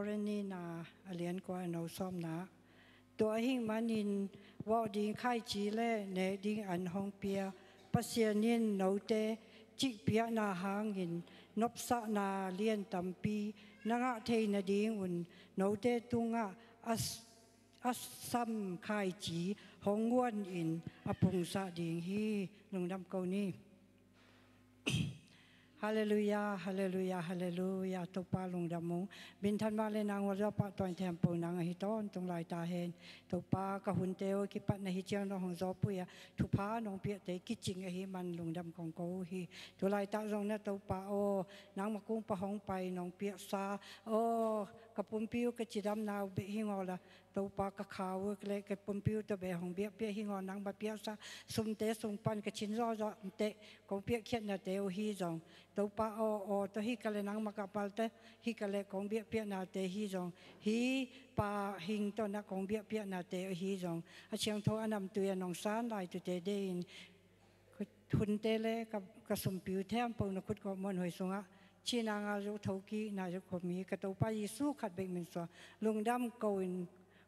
[SPEAKER 7] รณีนาเลียนกว่าเราซ้อมนะตัวหิงมันนินว่าดิ้งไข่จีเล่เนดิ้งอันห้องเปียปัสเซียนินเราเตจิเปียนาหางินนบสะนาเลียนตัมปีนังเทนดิ้งอุ่นเราเตตุงอัสซัมไข่จีห้องวนอินอปุงสะดิ้งฮีลงดำเกานี้ฮาเลลูยาฮาเลลูยาฮาเลลูยาตุปาลงดำมงบินทันมาเลนางวรปะตอนแถมปูนางหิตอนตรงลายตาเห็นตุปากะหุนเตวกิปันหิเจียงนองจอปุยทุพานองเปียเตกิจิงหิมันลงดำของกูฮีตุลายตาจงเนี่ยตุปาโอนางมากุ้งปะห้องไปนองเปียซาโอกะปุ่มปิ้วกะจิดำนาวเบหิงอละตุปากะขาวกะเลกะปุ่มปิ้วตะเบห้องเบียเปียหิงอนางบะเปียซาสุมเตสุงปันกะชินรอจอเตของเปียเขียนนะเตวฮีจงตัวป้าตัวฮิกะเลนังมากะปัลเตฮิกะเลของเบียเปียนาเตฮิจงฮิป้าหิงตัวนักของเบียเปียนาเตฮิจงอาเชียงโทอันนำตัวนองซานลายตัวเตเดินทุนเตเลกับสมปิวแทมปูนคุดกมอนหอยสงะชีนางอายุเท่ากี้นายกมีกระตัวป้ายิสุขัดเบงมินสวลงดำกวิน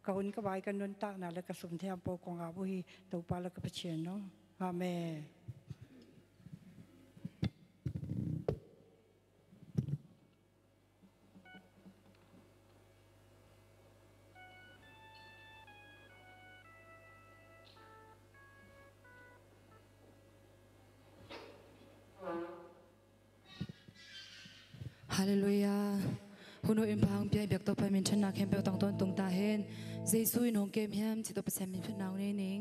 [SPEAKER 7] กวินกบายกันนนตานาและกับสมแทมปูกองอาบุฮีตัวป้าและกับเชียนเนาะอาเม
[SPEAKER 8] ฮาเลลูยาหุ่นอิมพังเปียเบียกตัวไปมินชนะแคมเปลตังต้นตรงตาเห็นเจสุยน้องเกมแฮมจิตตัวไปแซมมินพนาวนี่นิง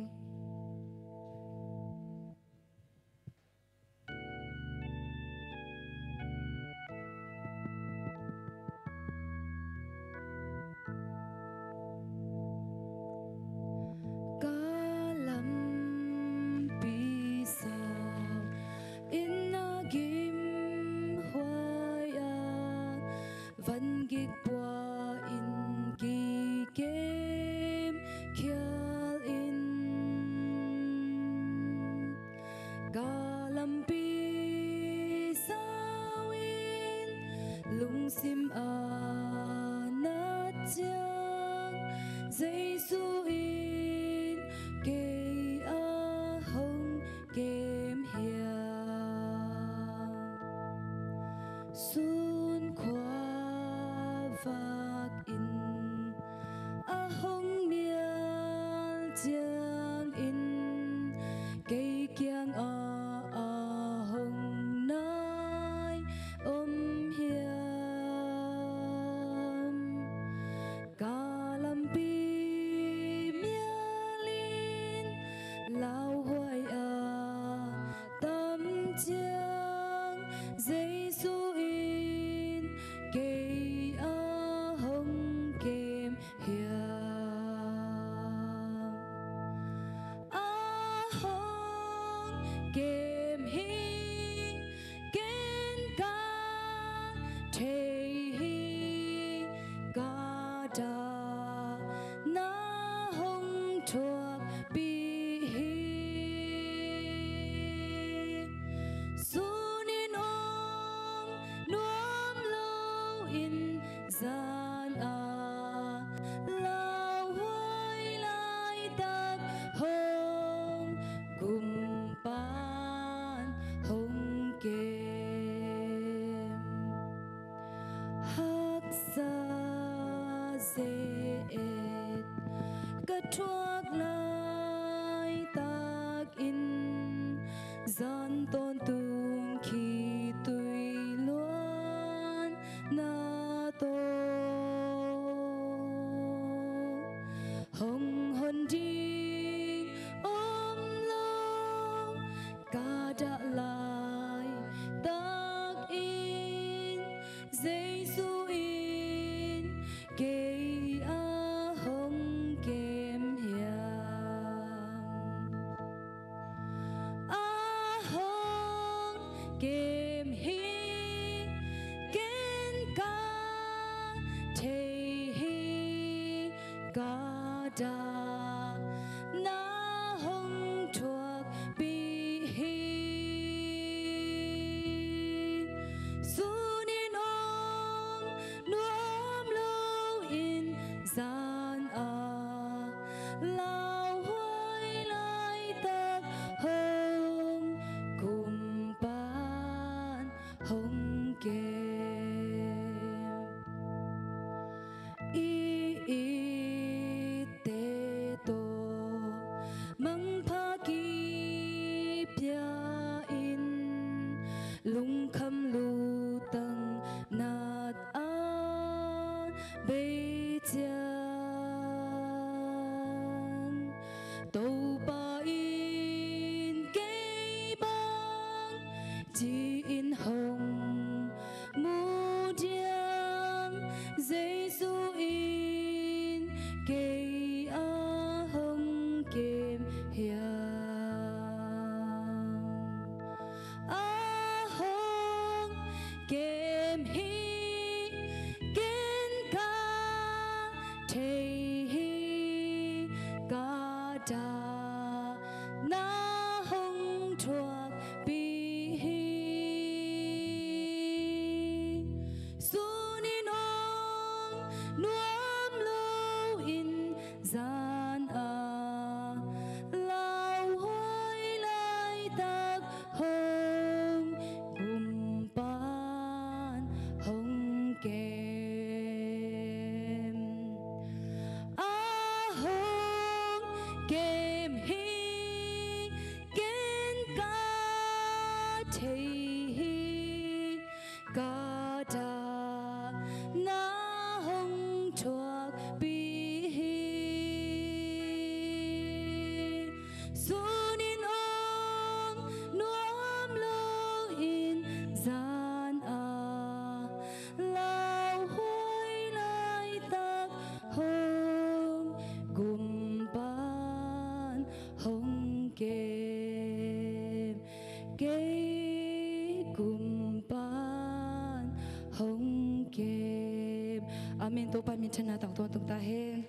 [SPEAKER 8] min to pa min chana tang ton tung ta hen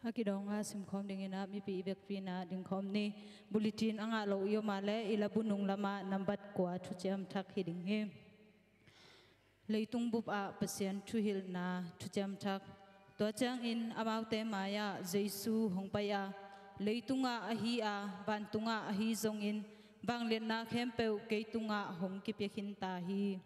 [SPEAKER 8] Hakidong nga simkhom dingina mi pi ibek pina dingkhom ni bulletin anga lo yo male ilabunung lama nambat kwa thucham thak hiding he leitung bup a pasien thuhil na thucham thak to chang in amaute maya jesu hongpaya leitunga ahi a bantunga ahi zong in banglen na khempeu keitunga hong ki pekhin ta hi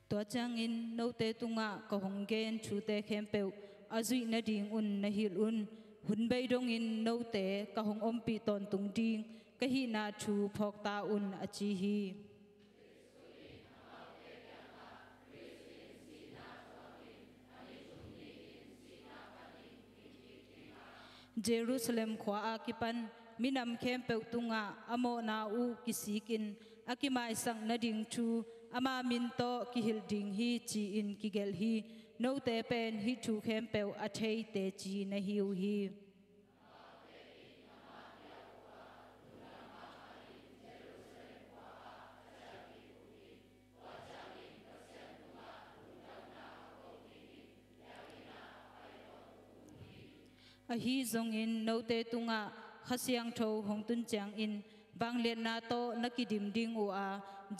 [SPEAKER 8] tua chang in no te tunga ka honggen chu te khempeu azui na ding un na hil un hun bei dong in no te ka hong om pi ton tung ding ka hi na chu phok ta un achi hi Jerusalem khwa akipan minam khempeu tunga amo na u kisikin akimai sang na ding chu ama min to ki hil ding hi chi in ki gel hi no te pen hi thu khem peu a thei te chi na hiu hi a hi zong in no te tunga khasiang tho hong tun chang in banglet na to nakidim ding u a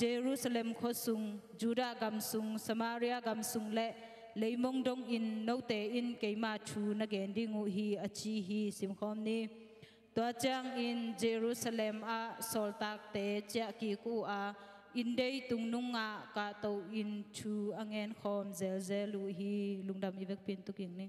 [SPEAKER 8] Jerusalem khosung Juda gamsung Samaria gamsung le leimong dong in no te in keima thu na gen ding u hi achi hi simkhom ni to chang in Jerusalem a soltak te cha ki ku a in dei tungnunga ka to in thu angen khom zel zel u hi lungdam ivek pin tuking ni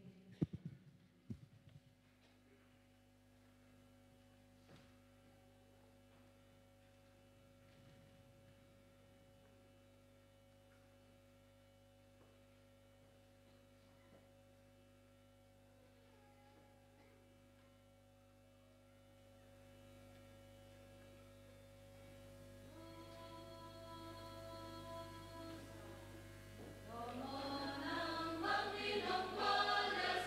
[SPEAKER 9] Nong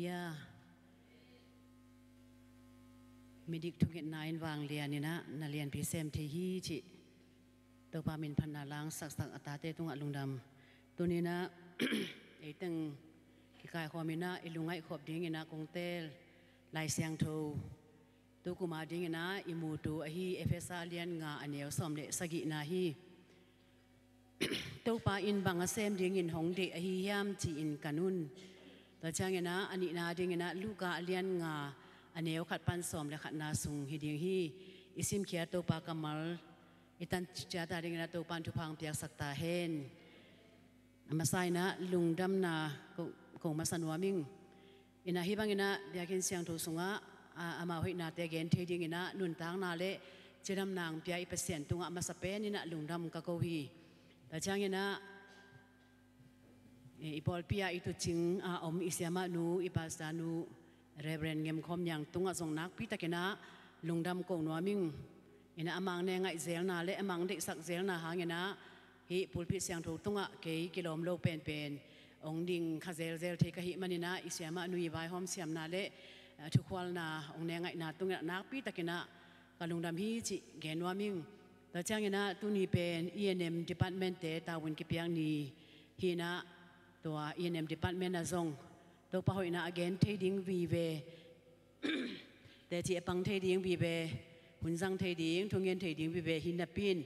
[SPEAKER 9] ยมีดิกทุกนายนวางเรียนนี่นะนาเรียนพิเศษที่ฮีจิตัวปามินพันนาล้างสักอัตาเตตุงอลุงดำตัวนี้นะ ไอ้ตึงกิกายความมีนะไอ้ลุงไอ้ขอบดิ้งนะกงเตลลายเสียงโทตัวกุมาดิ้งนะอิมูตูไอ้ฮีเอฟเอสอาเลียนงาอันเนียวสอมเลสกินาฮีตัวปาอินบางเซมดิ้งอินหงเดไอ้ฮียามจีอินกันุนตัวจางนะอันนี้นาดิ้งนะลูกาเลียนงาอันเนียวขัดปันสอมและขัดนาสุงฮิดิ้งฮีอิซิมเขียตัวปากำมัลอิตันจัดดิ้งนะตัวปันทุพังเปียกสักตาเฮนมาใส่นะลุงดำนาคงมาสนัวมิงอินาฮิบังอินะเดียกินเสียงทูสุงะอามาหินาเตเกนเทดิงอินะนุนตางนาเลเจดำนางเปียอิเปเสียนตุงะมาสเปนินะลุงดำกะโกฮีแต่จังอินะอีพอลเปียอิตุจิงอมอิเสียมานูอิปัสตานูเรเบรนเงมคอมยังตุงะทรงนักพิตะกินะลุงดำคงนัวมิงอินะอามังเนงไอเซลนาเลอามังเด็กสักเซลนาหางอินะฮิปุลพิเสียงถูกตุงะเกยกิโลมโลเป็นองดิงคาเซลเซลเทกะฮิมันินะอิเสียมานุยบายหอมเสียมนาเลทุกวันนาองเนงไอนาตุงะนักพิตะกินะกะลุงดำฮิจิเกนวามิงแต่จังอินะตุนีเป็น E&M Department เตตาวินกิเปียงนีฮินะตัว E&M Department นะซงตัวปะหอยนะ again เทดิ้งวีเวแต่ที่ปังเทดิ้งวีเวหุ่นซังเทดิ้งทุงเงินเทดิ้งวีเวฮินาปิน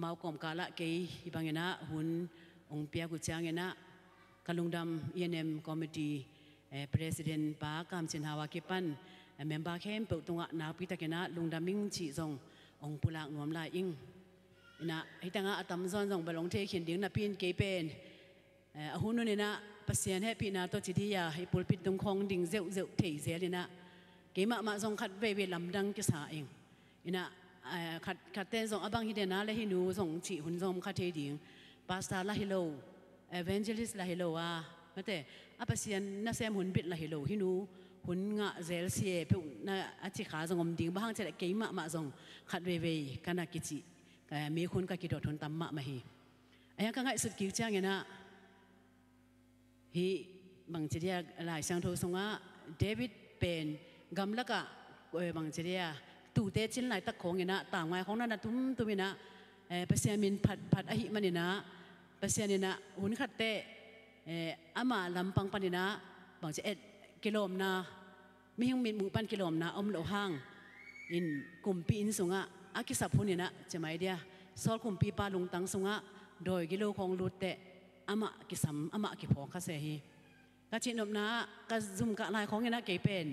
[SPEAKER 9] มากรมกาละเกยฮิบังเงนะหุ่นองเปียกุจางเงนะกะลุงดำ E&M Committee President ปากามสินหาวากิปันเมมเบอร์เข้มเปิดตรงนาพิตะเกนะลุงดำมิงจีซงองปุลากนวมลายอิงนะให้ตั้งอาตมซอนซงไปลงเทขินดิ้งนาปินเกยเป็นหุ่นนู่นนี่นะปัสเซียนให้พี่นาตัวจิตยาให้ปุลปิดตรงคงดิ้งเจ้าเจ้าเทเสียเลยนะเกยมาซงขัดเวลำดังกิสาเองนะขัดเต้นส่งอับังฮิเดนาและฮินูส่งจีหุ่นส่งขัดเทดิ้งปาสตาละฮิโลเอเวนเจลิสละฮิโลมาแต่อัปเซียนน่าเซมหุ่นบิดละฮิโลฮินูหุ่นงะเซลเซียเพื่อน่าอธิขาส่งอมดิ้งบ้างจะได้เกยมาส่งขัดเวกันนักกิจิมีคนก็กิดทุนตั้มมาฮีไอ้ยังก็ง่ายสุดกิ้วจ้างเงี้ยนะฮีบางทีเดียหลายช่างโทส่งอ่ะเดวิดเป็นกำลักะบางทีเดียตูเตจินไหลตะของเงี้ยนะต่างไงของนั่นนะตุ้มนะเปเซียมินผัดอหิมันนี่นะเปเซียนี่นะหุ่นขัดเตอามาลำปังปันนี่นะบางทีกิโลมนะไม่ยังมีหมู่ปันกิโลมนะอมโลห้างอินกลุ่มปีอินสุงะอากิสับหุ่นนี่นะจะไม่เดียซอลกลุ่มปีปาลุงตังสุงะโดยกิโลของรูดเตอามากิสัมอามากิพองคาเซฮีกะจินบนะกะซุ่มกะลายของเงี้ยนะเกยเป็น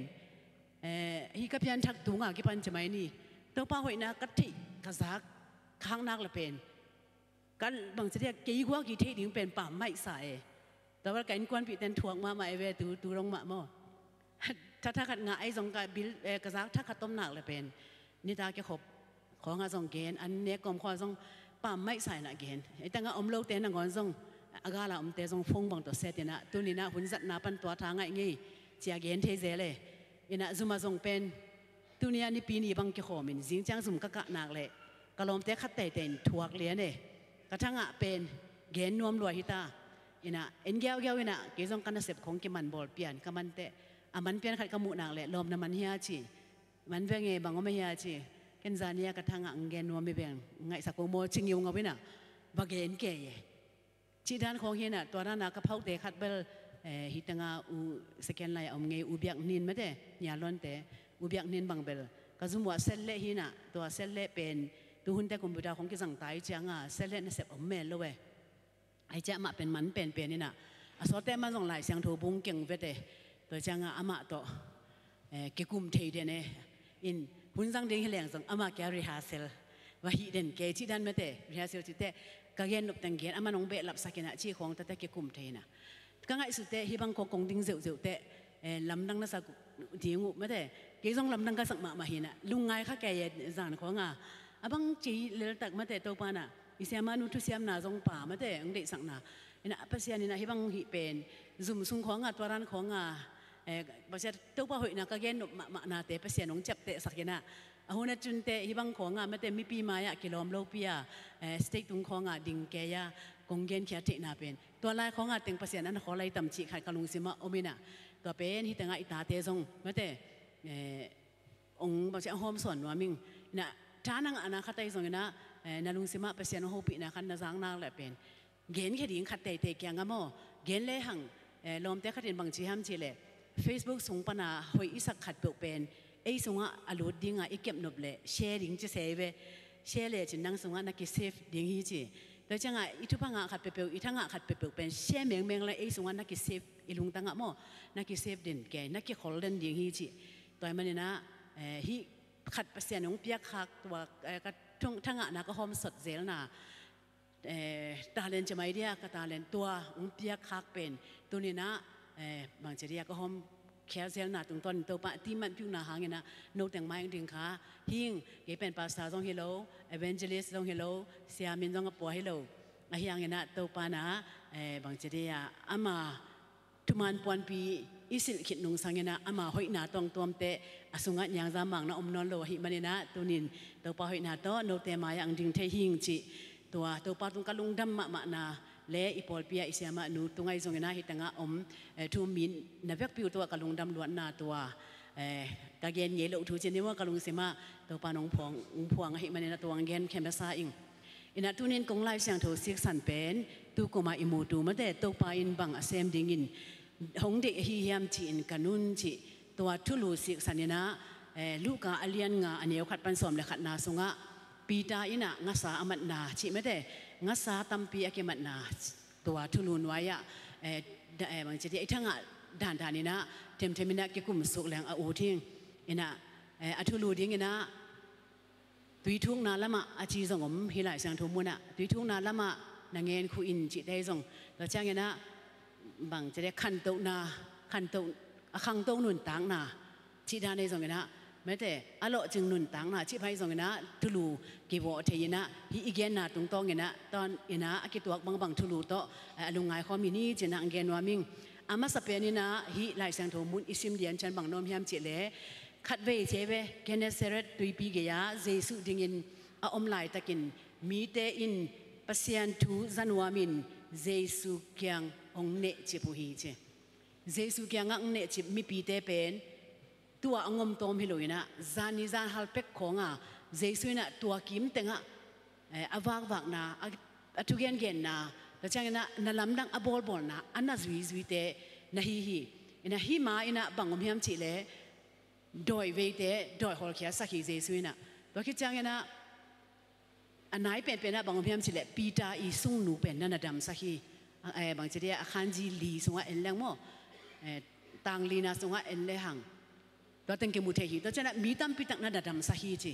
[SPEAKER 9] ฮีกับยันทักตุงะกิปันจะไม่นี่ตัวป้าหอยนะกะทิกะซักข้างนักละเป็นกันบางทีเรียกกี่กว่ากี่เทดิ้งเป็นป่าไม่ใส่แต่ว่าการกวนปีเต็นถ่วงมาไม่เวตูลงมาหม้อถ้าขัดงาไอ้สงการบิลกระซักถ้าขัดต้มหนักละเป็นนี่ตาแกขบของงาสงเกณฑ์อันเนี้ยกลมคอสงป่าไม่ใส่ละเกณฑ์ไอ้ตั้งงาอมโลเต็นงอนสงอากาละอมเตสงฟงบางตัวเซตินะตัวนี้นะหุ่นสัตว์นาปันตัวทางไงงี้เจียเกณฑ์เทเซเลยอินะซุมาสงเป็นตัวนี้นี่ปีนี้บางแกขอมินจิงจังซุมกะกะหนักเลยกะลมเตะขัดเตะเต็นถวกเลี้ยเนี่ยกระทั่งเป็นเกณฑ์นวมรวยฮิตาอินะเอ็นเกลอินะเกจงกันเสพของกิมันบอลเปลี่ยนกมันเตะมันเปลี่ยนขัดกมุนักเลยลมน้ำมันเฮียจีมันเวงเงบางก็ไม่เฮียจีเกณฑ์จานี่กระทั่งเกณฑ์นวมไม่เบ่งไงสักโมชิงยงเอาไว้น่ะบางเกณฑ์เกยจีด้านของเฮียน่ะตัวนั้นน่ะกระเพาะเตะขัดเบลฮิตงาอูสแกนไลน์เอาไงอูเบียกนินไม่ได้ยาล้วนเตะอูเบียกนินบางเบลก็สมมติว่าเซลเล่ฮิน่ะตัวเซลเล่เป็นตัวหุ่นแต่คอมพิวเตอร์ของกิสังไตจังเซลเล่น่ะเสพอมเมลเลยไอ้เจ้ามาเป็นมันเป็นนี่น่ะสอดแต่มาส่งหลายเสียงถูบุงเก่งเวทตัวจังอามาตัวเกี่ยกุมเทเดเนอินหุ่นสังเดียงเหลียงส่งอามาแกรีฮาเซลว่าฮิเดนเกจิดันเมเตรีฮาเซลจิเตกะเกนนบตังเกนอามาน้องเบลับสักนะชีของแต่เกี่ยกุมเทน่ะก็ง่ายสุดเตฮิบังกงดิ้งเซลเตลำดังน่ะสักทีงูเมเตเกี่ยส่งลำดังก็สักมาหินะลุงไงข้าแกยันจานของบังจีเลตักเมเตตัวปานะอิเสียมานุทุเสียมนาจงป่ามาแต่อังเดสังนาอินะปัสยานินะฮิบังฮิเป็นซุ่มซุงของตัวรันของปัสยาตัวป้าหอยนะก็เกณฑ์มานาเตปัสยาน้องจับเตสักนะอาหุนจุนเตฮิบังของมาแต่มีปีมายะกิโลมโลปียสเต็กตุงของดิ่งแกยากงเกณฑ์เขียเตนาเป็นตัวลายของเต็งปัสยานั้นขอไล่ต่ำจีขัดกลุงสิมาโอมินะ ตัวเป็นที่แต่งอิตาเตซงไม่แต่องค์บางเจ้าโฮมส่วนว่ามิงนะจ้านังอนาคตไอ้ส่งนะนาลุงสิมาเปเซียนโฮปีนะคันนาจางนางแหละเป็นเกณฑ์แค่ดิ้งขัดเตะเตะแกงก็มั่วเกณฑ์เลยหังลมแต่ขัดเห็นบางทีห้ามจีเลย Facebook ส่งปนาหอยอิสักขัดเปลือกเป็นไอ้ส่งอ่ะอารมณ์ดิ้งอ่ะอีเก็บนบเลยแชร์ดิ้งจะเซฟแชร์เลยจินนั่งส่งอ่ะนักเซฟดิ้งฮีจีแล้วจังอ่ะอีทุกพังอ่ะขัดเปลือกอีทั้งอ่ะขัดเปลือกเป็นแชร์เมียงเลยไอ้ส่งอ่ะนักเซฟอีลุงตั้งอ่ะมั่วนักเซฟเด่นแกนักขอเล่นดิ้งฮีจีตัวมันเนี่ยนะฮีขัดเปอร์เซ็นต์ของเปียกขัดตัวก็ทั้งอ่ะนักก็หอมสดเซลน่ะตาเลนจะไม่เดียก็ตาเลนตัวองเปียกคักเป็นตัวนี้นะบางเจดียก็หอมแคลเซลน่ะตรงต้นตัวปะที่มันพิวนาหางเงี้ยนะโนแต่งไม้ดึงขาหิ้งเกี่ยเป็นภาษาต้องเฮลโลเอเวนเจลิสต้องเฮลโลเสียมินต้องกับปัวเฮลโลอะไรอย่างเงี้ยนะตัวปะนะบางเจดียอามาทุมันปวนปีอิสิลขิดนุงสังเงี้ยนะอามาหอยนาตองตัวมเตะอสุงัดอย่างจามังนะอมนอนโลหิมันเนี่ยนะตัวนินตัวปะหอยนาโตโนแต่มาอย่างดึงเทหิ้งจีตัวปาตุงกะลุงดำมะนาเละอีปอลเปียอิเสียมาหนูตรงไอ้ตรงนั้นฮิตังอมทูมินนับยักปิวตัวกะลุงดำล้วนนาตัวกะเกนเยลอุทุเจนี่ว่ากะลุงเสียมาตัวปานองพวงให้มันในตัวเกนแคมเบซ่าอิงอินาตุนินกงไล่เสียงโถเสียกสันเป็นตูกมาอิมูตูมาแต่ตัวปาอินบังเซมดิงินหงเด็กฮิยามจีนกันุนจีตัวทุลูเสียกสันเนี่ยนะลูกกาอเลียนงาอันนี้ขัดปันสมและขัดนาสงะปีตาอินะงัสาอมัดนาชิไม่ได้งัสาตัมปีอาเกมัดนาตัวทุลุนไว้อะบางทีไอ้ทั้งด่านนี้นะเต็มนะเกี่ยวกับสุขแรงอูทิ้งอินะทุลูดิ้งอินะตุยทุ่งนาละมาอาชีส่งผมฮิไลสังทุมุนะตุยทุ่งนาละมานางเงินคุอินจิได้ส่งเราจ้างอินะบางจะได้ขันโตนาขันโตขังโตนุนต่างนาจิดาในส่งอินะแม้แต่อโลจึงนุนต่างนะชิพายส่งนะทุลูกีโวเทียนะฮีอีเกนนะตรงเงี้ยนะตอนเอ็นะอากิตัวบางทุลูโตลุงไงเขามีนี่จะนั่งเกนวามิงอามาสเปนี่นะฮีไลเซงโทมุนอิซิมเดียนฉันบางน้อมยามเจเลขัดเวเจเวเกเนเซเรตตุยปีเกียเจสุดิงินอมไลตะกินมีเตอินปัสยันทูจันวามินเจสุเกียงองเนจิปุฮีเจเจสุเกียงองเนจิมีปีเตเป็นตัวงมตอมฮิโลยนะจานิจานฮัลเป็กของเจสุนะตัวกิมเต็งอวากนะทุกอย่างเกนนะแต่จังนะนลำดังอบอลนะอันนั้นจุยเตนะฮีมาอินะบังอมยามจิเลโดยเวเตโดยฮอลเคียสักฮีเจสุนะตัวคิดจังนะอันไหนเป็นนะบังอมยามจิเลปีตาอีซุงนูเป็นนั่นดำสักฮีบางทีเดียอาคารจีลีสงว่าเอ็นแรงมั้งต่างลีนะสงว่าเอ็นเลหังตัวตั้งเกมุเทียตัวเจ้ามีตั้มปีตั้งนั่นดำสักฮีจี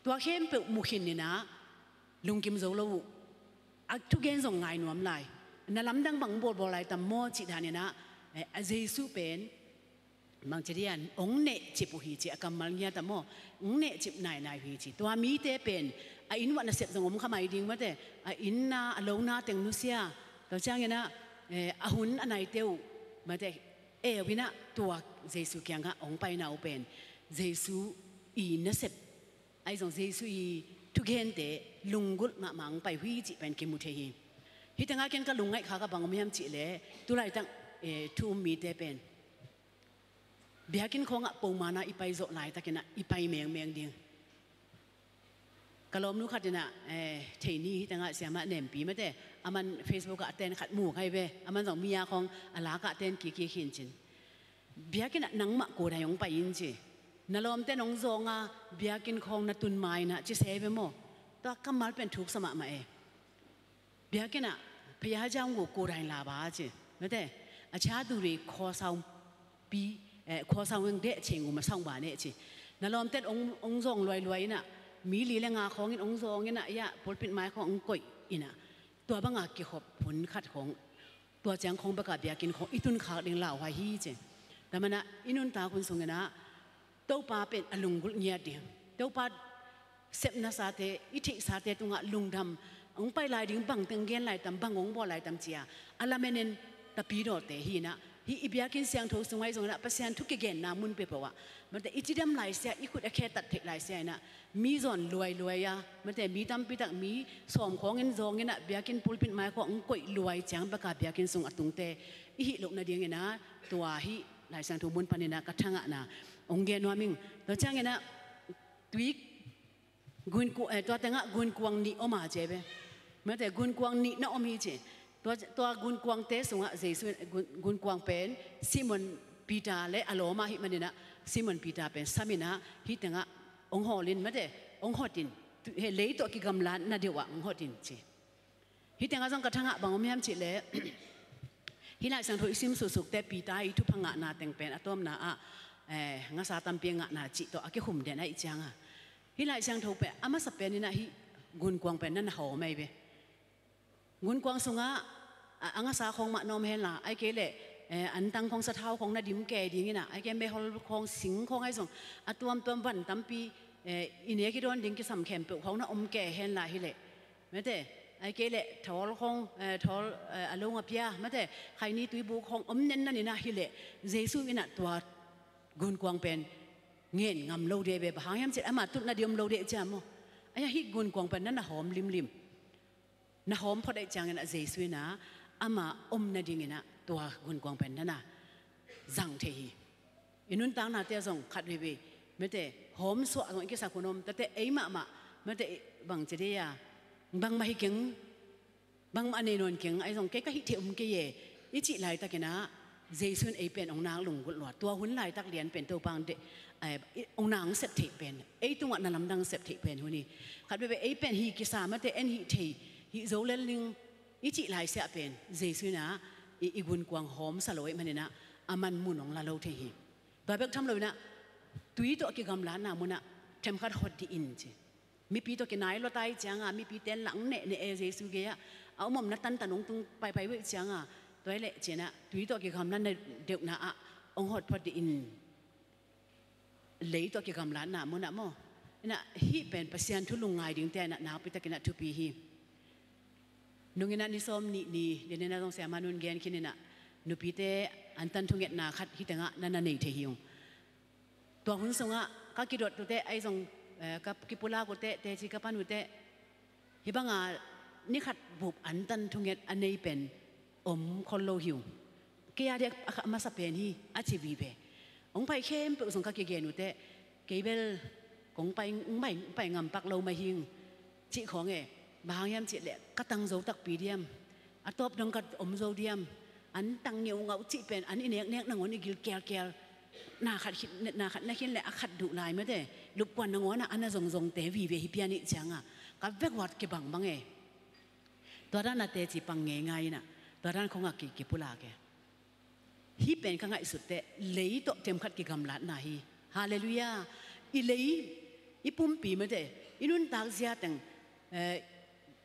[SPEAKER 9] ตัวเข้มเปิดมุขินนี่นะลุงกิมโจลูทุกอย่างส่งไงหนุ่มไหลนั่นลำดังบังบอลไหลแต่โมจิตานี่นะเจสุเป็นบางทีเดียนองเนจิบุฮีจีอากัมมัลเนียแต่โมองเนจิบนายฮีจีตัวมีเตเป็นอินวันเสพสงมขมายดิ้งมาแต่อินนาอโลนาเต็งนุเซียตัวเจ้าเนี่ยนะหุ่นอันไหนเตียวมาแต่วินะตัวเจสุเกียงก็องไปนาเป็นเจสุอีนเสพไอ้ส่งเจสุอีทุกเห็นแต่ลุงกุลมามังไปวิจิเป็นเกมุเทียฮิตังอาเกนก็ลุงไอ้ข้าก็บังไม่ยอมจิเลยตัวไรตั้งทูมีเตเป็นเบียกินของปูมานะอีไปโจไหลตะกินะอีไปเมียงดิ่งกะลมนุขัดนะเทนี่ฮิตังอาเสียมาเนมปีไม่แต่อามันเฟซบุ๊กก็เต้นขัดหมู่ใครเว้อามันส่งมียาของอาลาก็เต้นกี่ขินจินเบียกินนังมะกูได้ยงไปยินจีนั่นลมเต้นน้องจงเบียกินของนัตุนไม้นะจะเสียไปมั้งตัวกำมัลเป็นทุกสมัยมาเบียกินพยาเจ้ากูได้ลาบาจีไม่แต่อาชาดูรีคอสาวปีคอสาวยังเด็กเชิงกูมาสร้างบ้านเนี่ยจีนั่นลมเต้นองจงรวยน่ะมีลีเลงาของอินองจงเนี่ยนะยะพลปิดไม้ขององก่อยอินะตัวบางอาเกี่ยวกับผลขัดของตัวแจงของประกาศเบียกินของอิตุนขาดเองเหล่าหายฮีเจแต่มันนะอินุนตาคุณสงเนะเต้าปาเป็นอลุงกุลเงียดเดียเต้าปาเสพนาสาเตอิทิสาเตตุงะลุงดำองไปลายดิ่งบังตึงเกนลายตำบังองบ่ลายตำเจียอัลลาเมนตะปีโดเตฮีนะฮีอิเบียกินเสียงโถสงไว้สงนะภาษาทุกเกนนามุนเปปวะมันแต่อิจิดำลายเสียอิคุดแค่ตัดเทลายเสียนะมีส่วนรวยยามันแต่มีตั้มปีตักมีสอมของเงินจงเงินนะเบียกินปุลปินไม้ขององก่อยรวยจังประกาศเบียกินสงอตุงเตอิหิลกนาเดียงนะตัวฮิ หลายเสียงถูบุญพันนะกระทั่งนะองเกนวามิงตัวจ้างนะตุยกุนกูตัวแต่งกุนกวางนี่ออกมาเจ็บแม้แต่กุนกวางนี่น่าอมีเจตัวกุนกวางเตสงะเจสุกุนกวางเป็นซิมอนปีตาและอโลมาฮิมันนี่นะซิมอนปีตาเป็นสามินะฮิแต่งองหอลินแม้แต่องหอดินเฮเลยตัวกิกำลันน่าเดียวองหอดินเจฮิแต่งจังกระทั่งบางอมีมเจเลยฮิลายสังทุอิซิมสุกแต่ปีตาอีทุพังนาแต่งเป็นอตอมนางาสาตัมเปียงนาจิตัวอากิขุมเดนไอจังฮิลายสังทุเป็นอามาสเปนนี่นะฮิกุนกวางเป็นนั่นหอไม่เบกุนกวางสุงะงาสาของมะนอมเฮล่ะไอเกเล่อันตังของสะเท้าของนาดิมแก่ดีงี้นะไอเกไม่ฮอลของสิงของไอส่งอตัวมตัววันตัมปีอินเดียกิโดนดิ้งกิสัมแคมเปิลของน่ะอมแก่เฮล่ะฮิเล่ไม่แต่ไอ้เกลทอลของทอลอารมณ์เพียไม่แต่ใครนี่ตุยบุของอมเน้นนั่นนี่นะฮิเล่เจสุวินะตัวกุนกวางเป็นเงี้ยงำโลเดเบบหางยามเจ็ดอามาตุนาเดียมโลเดจามไอ้ฮิกุนกวางเป็นนั่นน่ะหอมลิมน่ะหอมพอได้จังนะเจสุวินะอามาอมนาดิ่งนะตัวกุนกวางเป็นนั่นน่ะจังเทฮีอินุนต่างนาเตียส่งขัดเบไม่แต่หอมสวะของอิกษาคุณอมแต่ไอ้มาไม่แต่บางเจดียบางมาฮิเก่งบางอันนี้นนเก่งไอ้ส่งแกก็ฮิตเทียมเกยอิจิไหลตะกินะเจสุนไอเป็นองนางหลงกุลวดตัวหุ่นไหลตักเลียนเป็นตัวบางเดองนางเสพติเป็นไอ้ตัวนั้นลำดังเสพติเป็นหุ่นนี้ขัดไปไอ้เป็นฮิกิสามาแต่เอ็นฮิทีฮิโซเลลิงอิจิไหลเสพเป็นเจสุนะอีกุนกวางหอมสลอยมันเนี่ยนะอามันมุนองลาโลเทฮีตัวเบิกทำเลยนะตุยตัวกิกำลานามุนะเทมขัดฮอดดีอินจีมีปีตัวกินไหนเราตายจังมีปีเต้นหลังเนเอเจสุเกียเอาหม่อมนัดตันตะนงตุงไปเวจังตัวเละเจนะตุยตัวกิคำนั้นเด็กนะองหดพอดีอินเลยตัวกิคำล้านน่ะมุนะโมน่ะฮีเป็นปัสยันทุลุงไงดิ่งแต่น่ะนาปิตะกินะทุปีฮีนุ่งกินะนิสอมนี่เดี๋ยวนี้น่ะต้องเสียมานุนเกนคินน่ะนุปีเตอันตันทุงเกตนาคัดฮิตังะนั่นนี่เทหิวตัวหุ่นสงะก็กิดตัวเตไอส่งกับกิปุลากุเตเตจิกับปานุเตฮิบังนี่ขัดบุบอันตันทุงเงอันนี้เป็นคนโลหิวเกียร์เด็กมาสเปนฮีอาชีวีเปองไปเข้มเปิดส่งกับเกียร์นุเตเกเบลกงไปงำปักโลมาหิงจิของบางยามจิเละก็ตั้งโจตักปีเดียมอัตบดังกับโจเดียมอันตั้งเหนียวเงาจิเป็นอันนี้เนี้ยนั่งวันนี้กิลแกลนาขัดนาคิดแหละขัดดุลายไม่ได้ลุกวันนงวนะอันนั้นทรงเตวีเวฮิพิอานิจังกับเวกวัดเก็บบังตัวด้านนาเตจิปังเงยนะตัวด้านของกิเก็บปุลาแกฮิเป็นข้างไงสุดแต่เลยโตเต็มขัดกิกำลัดนาฮีฮาเลลูยาอีเลยอีปุ่มปีไม่ได้อีนุ่นตากเสียแต่ง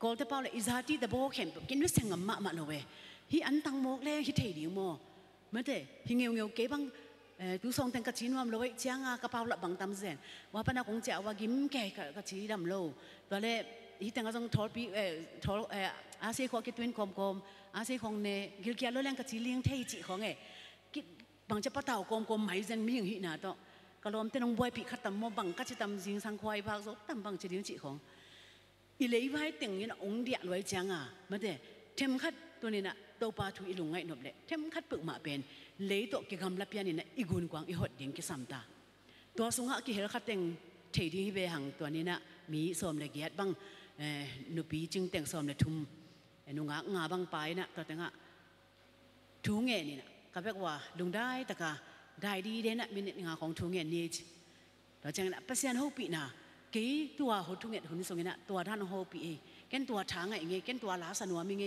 [SPEAKER 9] กอลเตเปล่าเลยอิซาตีตะโบเข็มกินด้วยเสียงมะโนเวฮิอันตังโมกเลยฮิเทดีโมไม่ได้ฮิเงียวเก็บบังดูส่งแต่งกระชินวามโลยเจ้างกระเป๋าละบังตำเสียนว่าปนักคงจะว่ายิ้มแก่กระชีดำโลตัวเล่ที่แต่งก็ต้องทอดปีทอดอาเซียของกิตวินกลมอาเซียของเนกิลเกียร์แล้วแรงกระชีเลี้ยงเทจิของกิบังจะปะเต่ากลมไหมจันมีอย่างหินาต่อกระลมแต่น้องบวยปีขัดตำโมบังก็จะตำจิงสังควายพากโซตำบังจะเลี้ยงจิของอีเลยไว้แต่งนี่นะองเดียรวยเจ้างมาแต่เทมขัดตัวนี้นะตัวปลาถูอีหลงไงหนบเละเทมขัดปึกมาเป็นเลยตัวกิกำลับยันนี่นะอีกุนกวางอีหดดิ่งกิสัมตาตัวสุงหะกิเฮลขัดแต่งเทดีเวหังตัวนี้นะมีสมเลเกียดบังนุปีจึงแต่งสมเลทุ่มนุงงาบังไปนะตัวแต่งะทุ่งเงินนี่นะก็แปลว่าลุงได้แต่ก็ได้ดีเด่นนะมีงาของทุ่งเงินนี่เราจังนะปัสยันหูปีนะกี่ตัวหดทุ่งเงินหุ่นส่งนี่นะตัวท่านหูปีแกนตัวช้างไงเงี้ยแกนตัวลาสนัวมีไง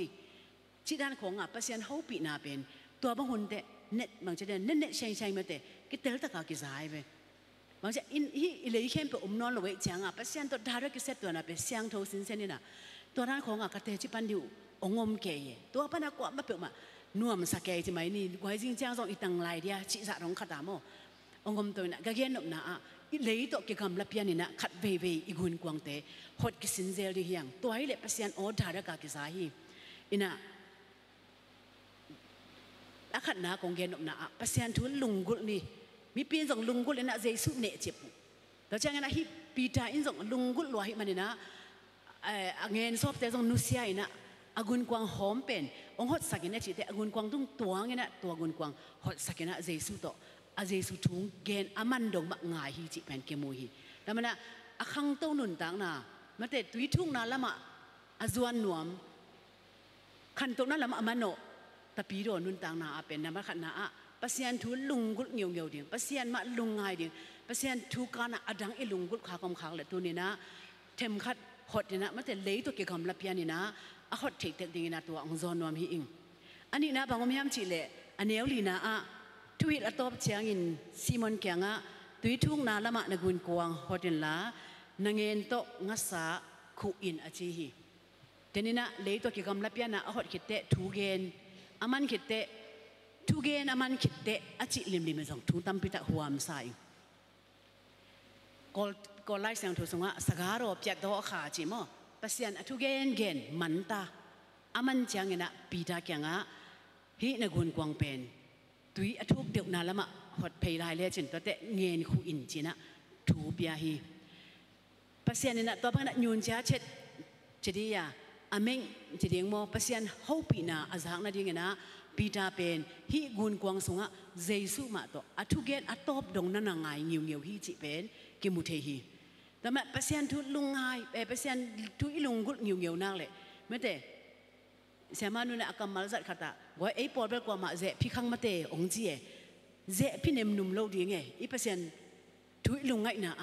[SPEAKER 9] ที่ด้านของปัสยันหูปีนาเป็นตัวบางคนเตะเน็ตบางจะเดินเน็ตใช่มาเตะกิเตลตะกากิสายไปบางจะอิเลยเข้มไปนอนเลยจังปัสยันตัวดาร์กิเซตตัวน่ะเป็นเสียงโทสินเซนี่นะตัวด้านของกระเตจิปันดิวองมเกยตัวปนักกว่ามาเปิดมานัวมันสักเกยใช่ไหมนี่ไว้จริงจังส่งอีตังไลเดียชิสะร้องขัดตามองมตัวน่ะก็เย็นหนุนนะอิเลยตัวกิกำลับยันนี่นะขัดเวอีกุนกวางเตะหดกิสินเซลดิเฮียงตัวให้เล็บปัสยันโอดาร์กากิสายอินะอาขัดนาของเกนนะปัสยันทุนลุงกุลนี่มีปีนส่งลุงกุลเลยนะเจสุเนจิบแต่จังนะฮิปีตาอินส่งลุงกุลลอยมันนี่นะเงินซอบแต่ส่งนุเซียนะ อากุนกวางหอมเป็นองค์หดสักนะจิตแต่อากุนกวางต้องตัวงี้นะตัวอากุนกวางหดสักนะเจสุโตอาเจสุทุงเกณฑ์อามันดงมะง่ายฮีจิเป็นเกมูฮีแล้วมันนะอาคังโตนุนต่างนะมันแต่ตุยทุ่งนาละมะอาจวนนวมขันตรงนั้นละมะมันโนตะปีโดนุนต่างนะเป็นนะมันขันนะปัสยานทุลุงกุลเงียวเงียวดิ่งปัสยานมะลุงง่ายดิ่งปัสยานทุกการนะอดังอิลุงกุลขากำขังเลยตัวนี้นะเทมขัดหดนี่นะมันแต่เลยตัวเกี่ยวกับลับยานี่นะหดเทคเทคดิ่งนะตัวองค์จอนวมฮีอิงอันนี้นะบางคนพยายามจีเล่อันนี้เอาลีนะทวีตอัตบเชียงอินซีมอนเกียงตุยทุ่งนาละมะนกุนกวางหดนี่ละนางเงินโตงัสาคู่อินอาชีฮีแต่นี่นะเลยตัวเกี่ยวกับลับยานะหดคิดเตะทูเกนอามันคิดเตะทุเกนอามันคิดเตะอาจิลิมลิมส่งทุตัมพิตาหัวมใส่ก็ไล่เสียงทุสงะสการอบจัดดอกขาจิมอปัสยันทุเกนเกนมันตาอามันจังเงินะปีตาเกียงฮินกุนกวางเป็นตุยทุกเดียวนาละมะหดเพลายเลี้ยจินตัวเตะเงินคู่อินจินะทูเปียฮีปัสยันนี่นะตัวพันยุนจ้าเช็ดจดียาอเมงจดียงโมปัสยันเฮาปีนาอาจักนาดีเงินะปีตาเป็นฮิกุนกวางสงะเจสุมาโตทุเกนตบดงนั่นไงเงียวเงียวฮิจิเป็นกิมุเทฮีแต่แม่ปัสยันทุลุงไงปัสยันทุอิลุงกุลเงียวนักเลยไม่แต่เสียมานุนะอากาศมาลจัดขัดว่าไอ้ปอดเป็นกว่ามาเจพี่ขังมาเตะองจีเจพี่เนมนุ่มโลดีไงอีปัสยันทุอิลุงไงนะ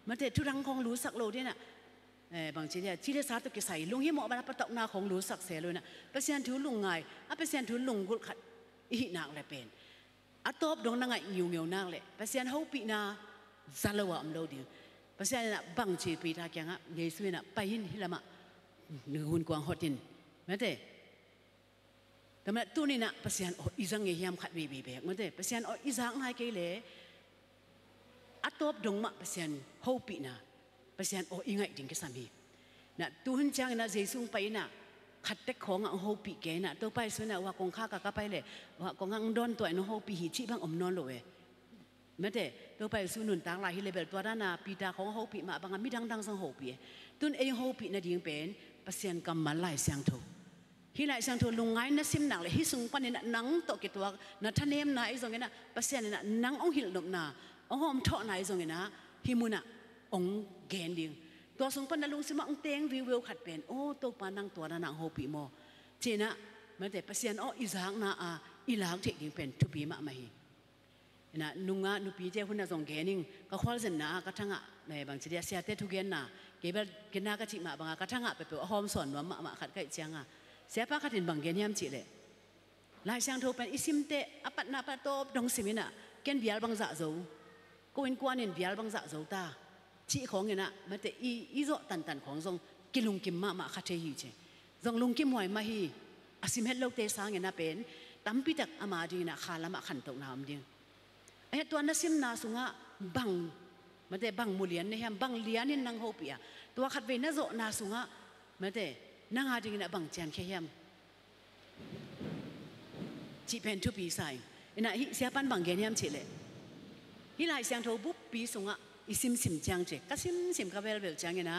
[SPEAKER 9] มาแต่ทุรังของรู้สักโลดีน่ะบางทีเนี่ยที่ได้สาตุกิใส่ลุงยี่หมอมาปะตอกนาของรู้สักเสียเลยนะปัสยันทุลุงไงปัสยันทุลุงกุลขัดอีนักเลยเป็นตบดงนั่งไงเงียวนักเลยปัสยันเฮาปีนาซาลวะอัมโลดีปัสยันน่ะบางทีปีตาเกียงเยซูน่ะไปหินฮิลามะนึกหุ่นกวางหดดินแม้แต่แม้ตัวนี้นะปัสยันอิจังเงียมขัดบีบีเบกแม้แต่ปัสยันอิจังไงเกลี่ยตบดงมะปัสยันเฮาปีนาปัสยันอิงไงดิ่งก็สามีน่ะตัวหุ่นจังน่ะเยซูไปน่ะขัดแต่ของเฮาปีแกน่ะตัวไปส่วนน่ะว่ากงข้ากะไปเลยว่ากงข้างดอนตัวไอ้น้องเฮาปีหิชิบังอมนอนเลยแม้แต่ตัวไปสู้นุนต่างหลายฮิเลเบลตัวด้านน่ะปีตาของเฮาปีมาบางมิดังสังเฮาปีตุนเองเฮาปีน่ะดิ่งเป็นปัสยันกำมันหลายเสียงถูกฮิไลเสียงถูกลุงไงน่ะซิมหนักเลยฮิสุงปันน่ะนังโตกิตัวน่ะทะเนมน่ะไอ้ตรงนี้น่ะปัสยันน่ะนังองหิลนบน่ะองหอมเทาะน่ะไอ้ตรงนี้น่ะฮิมุน่ะองเกนดิ่งตัวสุงปันน่ะลุงซิมาองเตงวิวขัดเป็นโอ้ตัวปานังตัวน่ะนังเฮาปีโมเจน่ะแม้แต่ปัสยันอิจางน่ะอีหลางเทดิ่งเป็นทุบีมะมาฮีนะนุ่งนุปีเจ้าคนน่ะส่งแกนิ่งก็ขอเส้นนะกระทั่งในบางทีเสียเตทุกเย็นนะเก็บกินน้ากระชิมาบางกระทั่งไปเปิดหอมสอนว่ามาขัดไก่เจียงเสียป้าขัดเห็นบางเย็นยามจีเลยลายช่างโทเป็นอิซิมเตอปัตนาปัตโตดงสิมินะเกณฑ์เบียร์บางจะโจก็เป็นกวนเห็นเบียร์บางจะโจตาชีของเงี้ยนะมันแต่อีโจตันของทรงกิลุงกิมมาขัดเชียเจทรงลุงกิมหวยมาฮีอาซิมเฮลโลเตสางเงี้ยนะเป็นตั้มพิจักอามาดีนะขาละมาขันตกน้ำดิ่งตัวนั้นซิมนาสุงะบังมันแต่บังมูเลียนเนี่ยบังเลียนนี่นางโฮปียตัวขัดเวน่าโจนาสุงะมันแต่นางหาจริงนะบังเจนแค่ยจีเป็นทุปีใส่น่ะเสียปันบังเกนยมเฉลยฮิไลเสียงโทบุบปีสุงะอิซิมซิมจังเจก็ซิมกับเบลจังเงี้ยนะ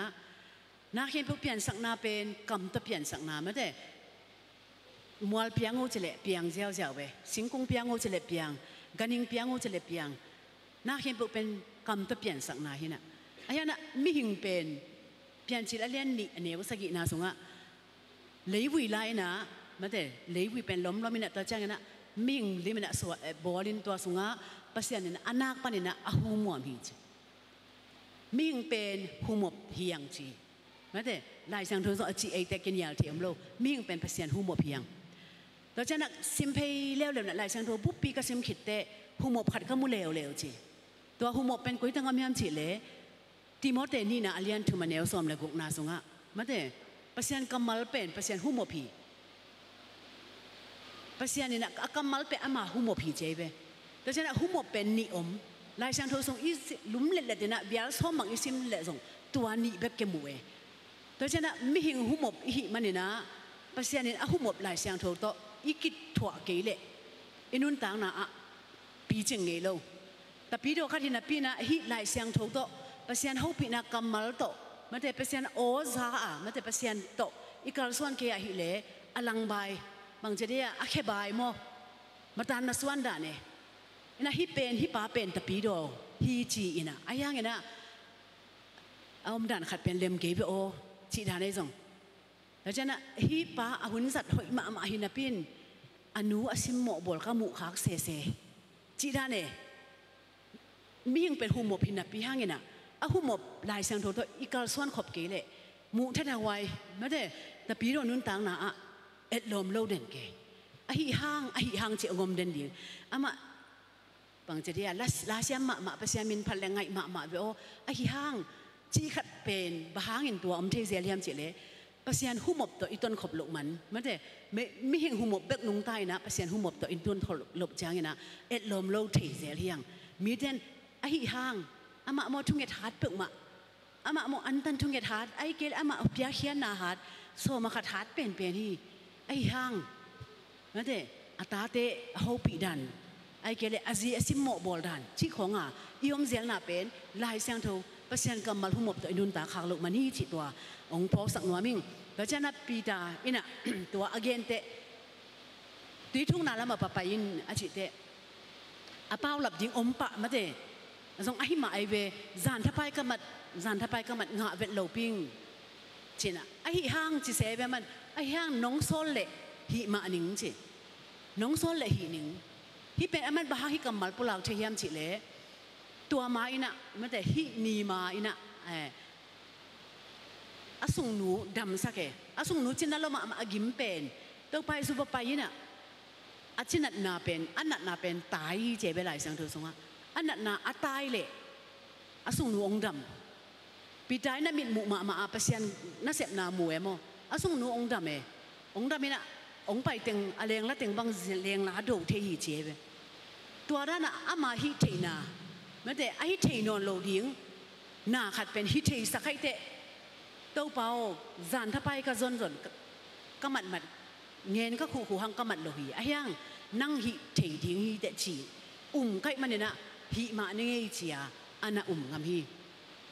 [SPEAKER 9] นาเขียนพวกเปลี่ยนสักนาเป็นกำตะเปลี่ยนสักนามันแต่มัวเปียงโอเฉลยเปียงเจ้าเจ้าเว้สิงคงเปียงโอเฉลยเปียงกันยิงเปียงโอเฉลยเปียงนาเขียนพวกเป็นกำตะเปลี่ยนสักนาฮินะอันนั้นมิหิงเป็นเปลี่ยนจิตละเลียนนี่อันนี้ว่าสกินาสุงะเลยวิไลนะมันแต่เลยวิเป็นล้มมินะตัวจังนะมิงลิมินะสวดบอลินตัวสุงะปัสยานินะอนาคปานินะอาหูมวมหิจมิงเป็นหูมบเพียงจีมันแต่ลายสังทงสอจีเอเตกินยาเทียมโลมิงเป็นปัสยานหูมบเพียงตัวจังนะซิมเพย์เลี้ยวๆนะลายสังทงปุ๊บปีก็ซิมขิดเตหูมบขัดข้ามุเลวจีตัวหูมบเป็นกุยตังกำยำจีเล่ติโมเตนี่นะอเลียนทุมาเนลสอมเลยกุกนาสุงะมันแต่ปัสยานกำมัลเป็นปัสยานหูมบพีปัสยานี่นะกำมัลเป็นอามาหูมบพีเจเบแต่ฉะนั้นหูมบเป็นนิอมลายช่างโทส่งอีลุ่มเล็ดๆนะเบียร์ซ้อมบังอีซิมเล็ดส่งตัวนี้แบบเกมวยแต่ฉะนั้นไม่หิงหูมบอีมันนี่นะปัสยานี่หูมบลายช่างโทโตอีกิดถั่วเกลเลอินุนต่างนะปีจึงเงโลแต่ปีโดขัดที่นะปีนะฮิลายช่างโทโตปัสยานหูปีนะกำมัลโตมันแต่ปัสยานโอซามันแต่ปัสยานโต อีกาลส่วนเกียหิเลอลังใบบางจะได้อะแค่ใบโมมาตานนัสวันด่าเนี่ยนะฮิเป็นฮิป้าเป็นตะปีโดฮิจีอินะอายังเนะเอาด่านขัดเป็นเลมเก็บโอจีด่านได้ส่งแล้วจะนะฮิป้าอาหุ่นสัตว์หอยมาหินาปินอนุอสิมโมบอลก็มุขากเสจีด่านเนี่ยมียังเป็นหูหมบหินาปีห้างเงนะอาหูหมบลายเสียงโทตัวอีกาลส่วนขบเกลมุท่านเอาไว้ไม่ได้แต่ปีโดนุ่นต่างนะเอ็ดลมโลเด่นเกอหิห้างเจ้างมเด่นดีอามาบางจะได้ลาเสียมาเปเสียมินพันแรงไงมาเวโออหิห้างจีขัดเป็นบางอินตัวอมเทเซียเลียมเจเลเปเสียนหูหมบตัวอีต้นขบหลกมันไม่ได้ไม่เห็นหูหมบเบกนุ่งใต้นะเปเสียนหูหมบตัวอีต้นขบหลกจางนะเอ็ดลมโลเทเซียเลียงมีเด่นอหิห้างอามาโมทุ่งเงทัดเปิกมาอามาโมอันตันทุ่งเงทัดไอเกลอามาเปียเขียนนาฮัดโซมาขัดทัดเป็นที่ไอห้างนั่นเองอาตาเตะเขาปีดันไอเกลอาซีอาซิมโมบอลดันชี้ของอีอมเซลน่าเป็นลายเสียงโทเปอร์เซ็นต์กำมัลหุ่มบตัวอินุนตาขากลุกมันนี่จิตตัวองค์พอสักหน่วยมิงแล้วจะนับปีตาอินะตัวอเกนเตะตีทุ่งนาแล้วมาปะไปอินอาจิเตะอาเป้าหลับยิงอมปะมาเตะส่งไอมาไอเวจานทับไปก็มัดงะเวทโลปิงจีน่ะไอห้างจีเสเวมันไอห้างน้องโซลเล่หิมาหนิงจีน้องโซลเล่หิหนิงฮิเป็นมันบ้าฮิกำมัลปุลาวเทียมจีเล่ตัวมาอินะมันแต่ฮินีมาอินะอาสุงหนูดำสักอาสุงหนูจินนั่นเรามากิมเป็นตัวไปสุบไปอินะอาจินัดนาเป็นอันนัดนาเป็นตายเจ็บไปหลายสังเถอะสงะอันนัดนาอัตายเลยอาสุงหนูองดำปีใจน่ะมิดหมู่มาอาเปเซียนน่าเสพนาหมู่เอโมอาสุงหนูองดำองดำนะองไปเต็งอะไรละเต็งบางเลียงลาดูเทียเจ็บตัวนั้นน่ะอามาฮิเทนาเมื่อแต่ไอเทนอนโลดิ้งน่าขัดเป็นฮิเทสักให้เตะเต้าเปาจานทับไปก็จนก็มัดเงินก็ขู่หังก็มัดโลหีไอ้ยังนั่งฮิเทดิ้งฮิเตจีใครมันเนี่ยนะฮิมาเนี่ยจีอาอันน่ะงามฮิ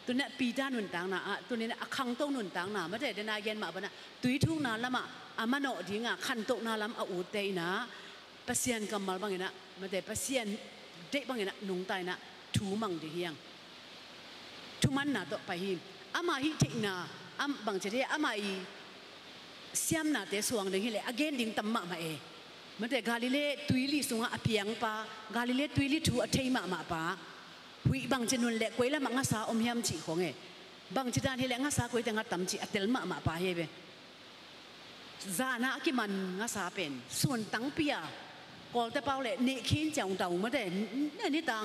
[SPEAKER 9] ตัวนี้ปีด้านนุ่นต่างนะตัวนี้นะขังโตนุ่นต่างนะเมื่อแต่เดนายเย็นมาบ้านะตุยทุ่งนาละมามันโนดิ้งขันโตนาละมาอูเตยนะเปเซียนกำมัลบางอย่างนะเมื่อแต่เปเซียนเด็กบางอย่างนะนุ่งไตนะทูมังเดียงทูมันน่ะต่อไปฮิอามาฮิเทน่ะบางจะได้อามาอีเสียมน่ะแต่สวงเดียงฮิเลยอเกนดิ้งตั้มมาเมื่อแต่กาลิเลตุยลิสุงอเพียงปากาลิเลตุยลิทูอเทยมาปาหุยบางจะนุนเล็กไว้แล้วมังอาสาอมยำจีของบางจะด้านที่เล็กอาสาไว้แต่งัดตั้มจีอเตลมาปาเฮเบจานะกิมันอาสาเป็นส่วนตั้งเปียกอลแต่เปล่าเลยนี่ขินจังเต่าเมื่อแต่นี่ต่าง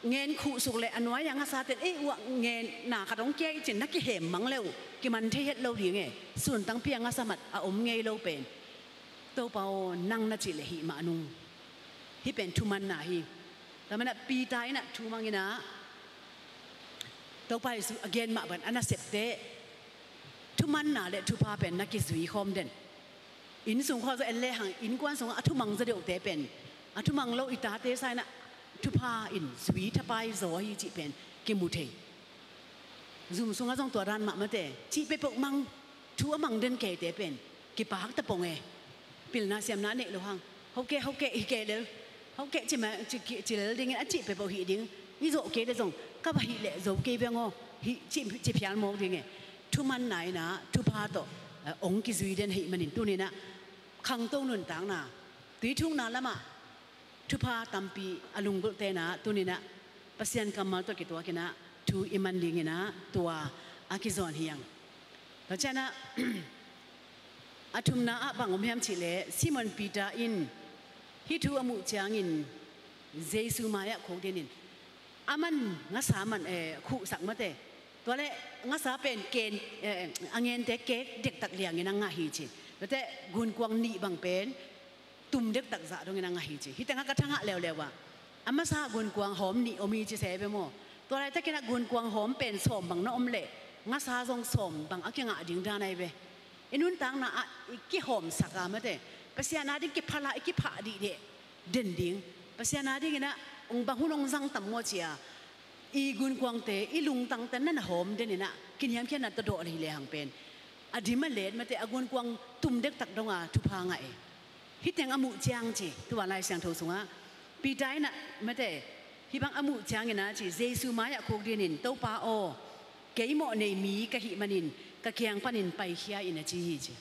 [SPEAKER 9] เงินขู่สุกเลยอันว่ายังอาสาแต่ว่าเงินหนาขัดองแก่จินนักกิเหมมังเร็วกิมันเทียดเราดีไงส่วนตั้งเปียอาสามัดอมเงยเราเป็นตัวเปล่านั่งนัดจิเลหิมานุงที่เป็นทุมันนาฮีแต่มันปีตายน่ะทูมังกินะตัวไปสุอเกนมาบันอันน่ะเสพเตะทุมันน่ะเลยทุพาเป็นนักกิจวิคอมเด่นอินสูงข้อจะเอลเล่หังอินกวนสูงอัทุมังจะเดือดเตะเป็นอัทุมังเราอิตาเตะไซน่ะทุพาอินสวีทับไปโซฮีจีเป็นกิมุเทซูมสูงก็ต้องตัวรันมาเมื่อเตะจีไปปกมังทัวมังเดินเกะเตะเป็นกิปากตะปงปิลนาเสียมนาเนลหังเขาเกะอีเกะเลยเขาเกะใช่ไหมจีเลยดิ้งอันจีไปปกหีดิ้งนี่โจเกะได้ส่งก็ไปหีเลยโจเกะเพียงอ๋อหีจีพิจารณาโมดิ้งทุมันไหนนะทุพาโตองค์กิจวิเดนหีมันอินตัวนี้นะขังโตนุนต่างนะตีทุ่งนาละมาทุพาตัมปีอลุงกุเตนะตัวนี้นะเปอร์เซ็นต์กำมัลตัวกี่ตัวกันนะทูอิมันดิ้งนะตัวอากิจอนเฮียงเพราะฉะนั้นอาทุมนาบางอมยามชิเลซิมอนปีตาอินฮิทูอมุจางอินเจสุมายะโคเดนินอามันงัสามันคู่สักมาเตตัวเล่งัสาเป็นเกณฑ์อังเงินเตเกเด็กตักเลี้ยงงังาฮีจิแล้วแต่กุนกวางนีบางเป็นตุ่มเด็กตักจ่าตรงงังาฮีจิฮิตงักกระทั่งเร็วว่าอามาซากุนกวางหอมนีอมีจิเสไปโมตัวอะไรถ้ากินกุนกวางหอมเป็นสมบางน้อมเละงัสาทรงสมบางอักยังดิ่งด้านไหนเบอินุนต่างนะอีกกี่หอมสักการมาเตภาษาหน้าดิ้งกี่พลาอีกกี่ผาดีเดเด่นดิ้งภาษาหน้าดิ้งนะองบางหุ่นองจังต่ำมัวเชียอีกุนกวางเตอีลุงตังแต่นั่นหอมเด่นนะกินยามแค่นั้นตะโดอะไรเลยหังเป็น อดีมาเลดมาแต่อากวนกวางตุ่มเด็กตักดงอาทุพางไงฮิตแตงอมุจางจีตัวลายเสียงทูสงะปีใจน่ะมาแต่ฮิบังอมุจางเงินนะจีเจสุมายะโคกเดนินเต้าปาโอเกยโมในมีกะหิมันินกะเคียงปันินไปเขียอินจีฮีจี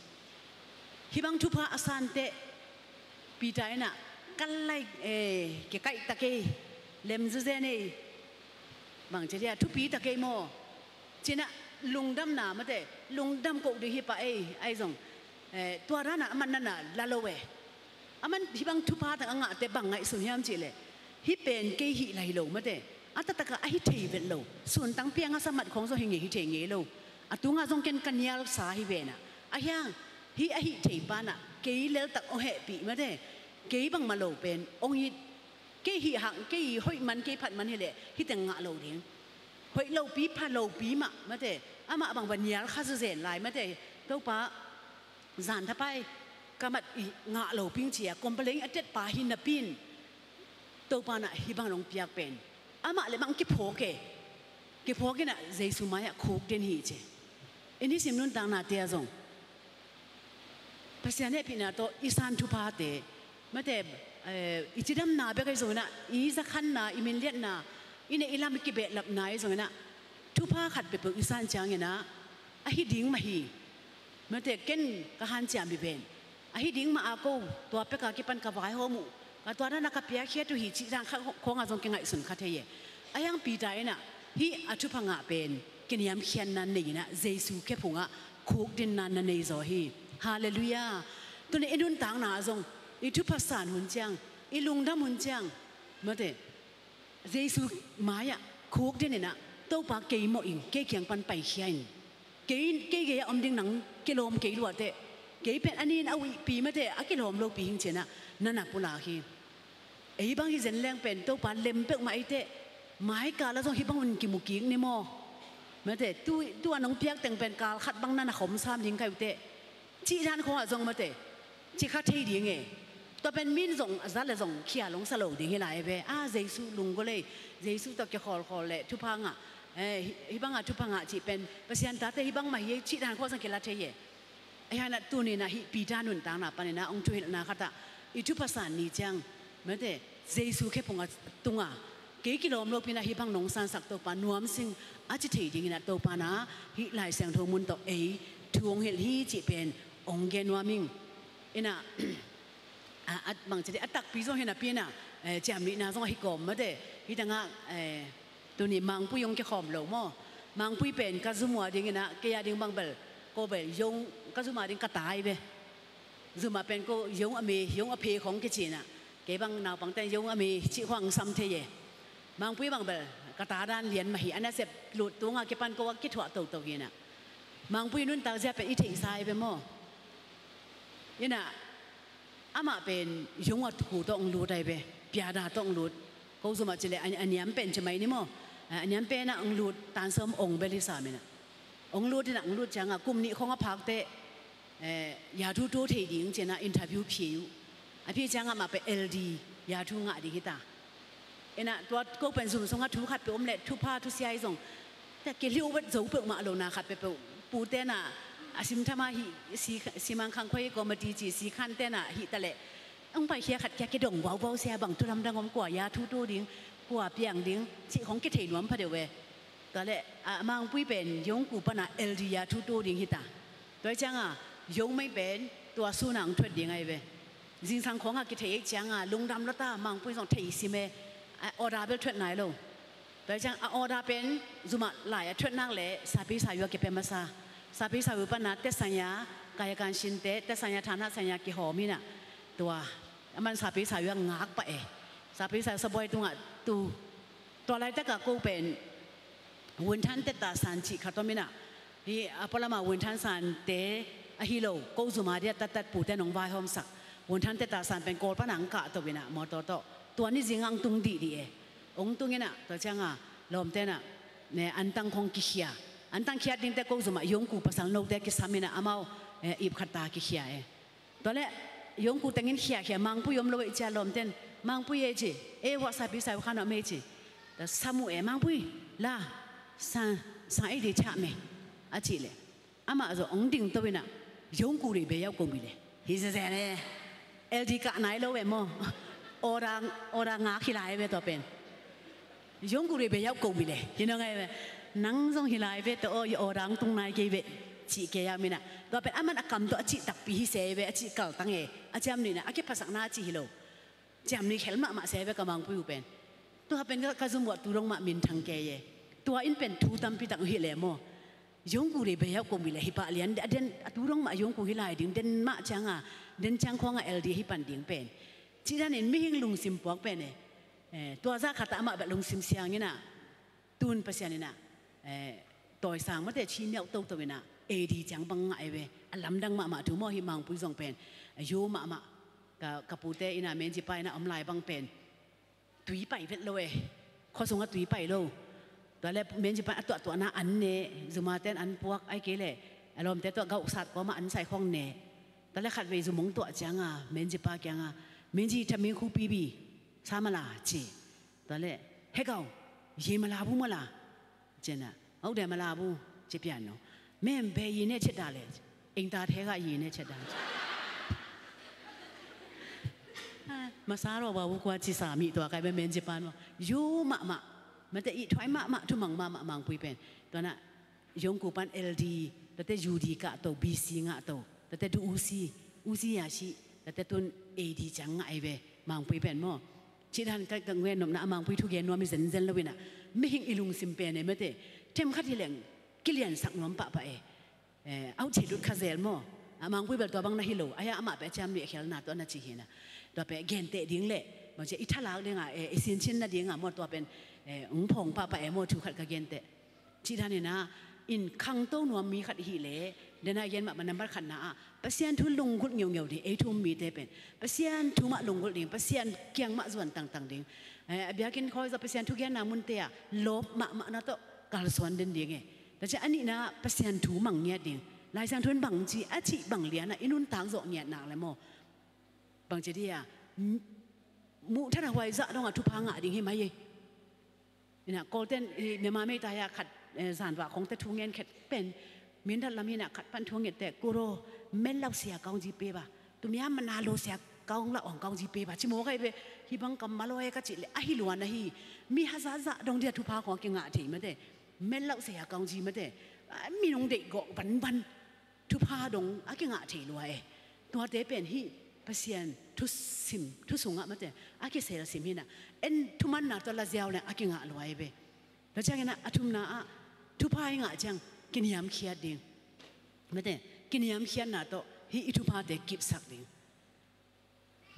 [SPEAKER 9] ฮิบังทุพาอาสันเตปีใจน่ะกันไล่เกะไก่ตะเกยเลมซูเซนี่บางจะเรียกทุปีตะเกยโมจีน่ะลุงดำหนามาแต่ลุงดำกกดีฮิปะไอ้ส่งตัวร้านน่ะมันนั่นน่ะลาโลเวมันฮิบังทุพาแต่อ่างแต่บางไงสุนยามจีเลยฮิเป็นเกยฮิไหลโลมาแต่อัตตะกะไอ้เทเวโลส่วนตั้งเพียงอาสมัดของโซหิงฮิเทงเงโลอัตุงาส่งเกนกันยาลสาฮิเวน่ะไอ้ยังฮิไอ้เทปาน่ะเกยเลตักโอเหปีมาแต่เกยบังมาโลเป็นองฮิเกยฮิหังเกยห้อยมันเกยผัดมันเฮเลฮิแต่งะโลเดียงห้อยโลปีผัดโลปีมาแต่อามาบางวันยาลข้าจะเสนลายมาแต่เต้าป้าจานทับไปกำมัดงะโลพิงเชียกอมเปล่งอัดเจ็ดป่าหินนับปินเต้าป้าน่ะฮิบังลงเปียกเป็นอามาเลยบังเก็บโผล่น่ะเจสุมายะคุกเดนฮีเจอันนี้สิมนุนต่างนาเตียซงภาษาเนี่ยพี่นาโตอีสานทุพาเตมาแต่อิจิดัมนาเบกไอซงน่ะอีสักขันน่ะอิมินเลียนน่ะอินเออิลามิกิเบลับนายซงน่ะทุพาขัดไปเป็นอีสานจางเงี้ยนะอาฮิดิ้งมาฮีมาแต่เก่นกะฮันจามบิเบนอาฮิดิ้งมาอาโกตัวเป็กกะกิปันกะวายโฮมุกะตัวนั้นกะเปียเขียตุฮีจิจางของอาซงเก่งไอสุนคาเทเยอายังปีใจน่ะฮีอาทุพังะเป็นกินยามเขียนนันนี่นะเจสุแค่พุงะคุกดินนันในโซฮีฮาเลลูยาตัวนี้ดุนต่างนาซงอีทุภาษาหุ่นจังอีลุงดำหุ่นจังมาแต่เจสุมายะคุกดินนี่นะเต้าปากเกยโมอิงเกยเขียงปันไปเขียนเกยอมดิ้งหนังเกลมเกยรัวเตเกยเป็นอันนี้เอาปีมาแต่อากิลมโลปีหิงเจนะนั่นน่ะปุลาฮีไอ้บางที่เจนแรงเป็นเต้าปาเล็มเปกมาไอเตหมายกาแล้วต้องฮิบังมันกิมุกิงนี่โมแม้แต่ตัวน้องเปียกแต่งเป็นกาลขัดบังนั่นขมซ้ำยิงใครเตะจีท่านคงอาจงมาเตะจีข้าเทียดีไงตัวเป็นมินส่งอาเลยส่งเขียลงสโลดีให้หลายไปเจสุลุงก็เลยเจสุตัวเกี่ยวคอเลยทุพังอ่ะฮิบังทุพังอ่ะจีเป็นเปอร์เซ็นต์แต่ฮิบังมาเยจีท่านคงสังเกตละเทียไอ้ฮะน่ะตัวนี้นะฮิปีจานุนต่างน่ะปานน่ะองค์ช่วยน่ะขัดอ่ะอีทุภาษานี่จังแม้แต่เจสุแค่พงอ่ะตุงอ่ะเกี่ยกิโลมโลพินาฮิบังนงสันสักตัวปานวมสิงอาจจะถี่จริงนะตัวปานะฮิหลายเสียงโทมุนตัวทวงเฮลฮีจีเป็นองเกนวามิงอินะบางจะได้อัตักปีโซเฮนะปีน่ะจำนี้นะส่งฮิกอมมาเดฮิตังอ่ะตัวนี้มังปุยยงแค่ขอมโลมอมังปุยเป็นกัซุมัวดิ่งนะเกียดิ่งบางเบลก็เบลยงกัซุมัวดิ่งกระต่ายเบซุมัวเป็นก็ยงอเมยงอเพของกิจิน่ะเก็บบางนาวบางแต่ยงอเมชิฮวังซัมเทเยบางปุยบางเบลกระตาด้านเลียนมาหีอันนั้นเสพหลุดตัวงาเก็บปันก็ว่าคิดถั่วตัวกินน่ะมังปุยนุ่นตาเสียเป็นอิทิสายไปมั้งยันน่ะอามาเป็นยงวัดหูต้องหลุดได้ไปพิอาดาต้องหลุดเขาสมัครจะเลยอันนี้เป็นใช่ไหมนี่มั้งอันนี้เป็นน่ะองหลุดตานเสริมองเบลิสามิน่ะองหลุดที่น่ะองหลุดจังอ่ะกลุ่มนี้ของอาพักเตะยาทุเทียงเจน่ะอินเทอร์วิวผิวพี่จังอ่ะมาเป็น LD ยาทุงอ่ะดีกิตาเอ็นะตัวก็เป็นสุ่มสงฆ์ทุกขัดไปอมเล็ดทุกผ้าทุกเสียส่งแต่เกลียวว่าจะอุปมาโลนาขัดไปปูเต้น่ะอาศิมธรรมะสีมังคังค่อยก็มาดีจีสีขันเต้น่ะหิตะเละองไปเขียขัดแค่กระดงว้าวเสียบังทุรำดังอมกว่ายาทุดิ้งกว่าเปียงดิ้งสิของกิเทนวมพอเดียวเวก็เลยมังปุ้ยเป็นยงกูปนะเอลดียาทุดิ้งหิตาโดยจังอ่ะยงไม่เป็นตัวสู้หนังทวดยังไงเวจริงสังของอ่ะกิเทยจังอ่ะลุงดำละตามังปุ้ยส่งเทสิเมออดาเบลทวดไหนลงแต่จังออดาเป็นจุมาหลายทวดนั่งเลยสาปีสายุกิเป็นมาสาปีสายุปนัดเตสัญญากายการชินเตสัญญาฐานะสัญญากิหอมิน่ะตัวมันสาปีสายุงักไปสาปีสายุสบายตรงอ่ะตัวอะไรแต่ก็กูเป็นวุ้นทันเตตาสันจิขัดตัวมิน่ะที่พอละมาวุ้นทันสันเตอฮิโลกูจุมาเดียตัดปูเตนองวายหอมสักวุ้นทันเตตาสันเป็นโกลปนังกะตัวมิน่ะมอตัวนี้จริงอังตุงดีองตุงนี่น่ะตัวจังอ่ะลมเต้น่ะเนี่ยอันตั้งคงกิเขียอันตั้งเขียดิ้งแต่กูสมัยยงกูภาษาโลกแต่กิสามิน่ะอามาอีบขัดตากิเขียตัวเล่ยงกูแต่งเงินเขียมังปุยมโลวิจารลมเต้นมังปุยจีว่าสาบิสายขนาดไม่จีแต่สามุมังปุยล่ะสังไอเดียชะเมอจีเลย อามาจะองดิ่งตัวน่ะยงกูรีเบียกงบิเลยฮิสเซเน่LD กะไหนแล้วเว้ยมั้งอรางาขี้ลายเว้ยตัวเป็นยงกูรีเบียกงบิเลยยินยังไงเว้ยนังส่งขี้ลายเว้ยตัวอรังตรงไหนกี่เว้ยจีเกียมินะตัวเป็นอามันกำตัวจีตักปีฮิเซเว้ยจีเก่าตั้งอาจารย์นี่นะอาเก็บภาษาหน้าจีฮิโลจำนี่เขลมาเซเว้ยกำลังพูดเป็นตัวเป็นก็สมบูรณ์ตัวลงมามินทางเกยตัวอินเป็นทูตัมปีตังฮิเลโมยงกูรีเบียกงบิเลยฮิปะเลียนเด่นตัวลงมายงกูฮิลายดิ่งเด่นมาจังอ่ะเดินจังควงLD ให้ปันดิ่งเป็นจีด้านนี้ไม่หิ้งลุงซิมปอกเป็นตัวซาขัดอามาแบบลุงซิมเสียงนี่นะตูนภาษานี่นะต่อยสางมาแต่ชี้เนี่ยตัวตัวนี่นะAD จังบังไงเว้ยลำดังมาถูมอหิมังปุยส่งเป็นโยมากับปูเตอินาเมนจิไปนะอมลายบังเป็นตุยไปเพ็ดเลยข้อส่งก็ตุยไปโลตัวแรกเมนจิไปตัวน่ะอันเน่จุมาเต้นอันพวกไอ้เกล่อารมณ์แต่ตัวเกาสัตว์ก็มาอันใส่ข้องเน่ตอนแรกขัดเวจุมงตัวจังอ่ะเมนจิปาจังอ่ะเมนจิทำมีคูปีสามาลาจีตอนแรกเฮกเอาเยมาลาบูมาลาเจน่ะเอาเดมาลาบูเจ็บยันเนาะแม่เบยีเนี่ยเช็ดดาเลยเองตาเทกะยีเนี่ยเช็ดดามาซาโรบาบุกว่าจีสามีตัวใครเป็นเมนจิปานว่ายูมามันจะอีถอยมาทุมังมังปุยเป็นตัวน่ะยงกูปันLDแต่ยูดีกะตัวBCงะตัวแต่ดูอูซียาชีแต่ตุนADจังไงเว้มังปุยเป็นมั้งชีทันกังเวนนนะมังปุยทุกอย่างนัวมีเซนเลยวินะไม่หิงอิลุงซิมเป็นเนี่ยไม่ได้เทมขัดที่เหลงกิเลียนสักน้ำปะไปเอาเฉดดุดคาเซลมั้งมังปุยแบบตัวบังนะฮิโลอายะอามาไปจำเนี่ยเขลนาตัวน่ะจีเห็นะตัวเป็นเกนเตดิ้งเล่มันจะอิทาลากเด้งอ่ะเสินชินน่ะดิ้งอ่ะมั้งตัวเป็นพงปะไปมั้งถูกขัดกับเกนเตชีทันเนี่ยนะอินคังโตนัวมีขัดฮิเล่เดนายเย็นมามันนับขันนะปัสยานทุลงกุดเงียวดิทุ่มมีเตเป็นปัสยานทุมาลงกุดดิ่งปัสยานเกียงมาส่วนต่างดิ่งเบียกินคอยจะปัสยานทุกอย่างนามุนเตียลบมานะโตกาลสวนเดินดิ่งแต่จะอันนี้นะปัสยานทุมังเงียดิ่งลายสังทุนบังจีอาชีบังเลียนะอินุนทางโซเงียหนักเลยมั้งบางจีเดียมุท่านหวยจะต้องทุพังอ่ะดิ่งให้ไหมนี่นะโกลเด้นเมียมาไม่ตายขัดสารว่าของแต่ทุงเงินเป็นมินทัลลามินะขัดปันทวงเงแต่กูโรเมลเราเสียกองจีเปบ่ะตุมีมันนาโลเสียกองละอ่องกองจีเปบ่ะชิโมกไอ้เบฮิบังกัมมาโลเอก็จิเลอะฮิลวนนะฮีมีฮัซาซะดงเดียทุพาของกิงะถีมาเดเมลเราเสียกองจีมาเดมีนงเด็กกบันทุพาดงอะกิงะถีรวยตัวเตเป็นฮีเปเซียนทุสิมทุสุงะมาเดอะกิเซลสิมินะเอ็นทุมันนาตัวละเจียวเนี่ยอะกิงะรวยเบแล้วจังนะอะทุมนาอะทุพายงะจังกินยามเขียดดิ่งไม่ได้กินยามเขียดน่ะโตฮีอิทุพาเด็กกิบสักดิ่ง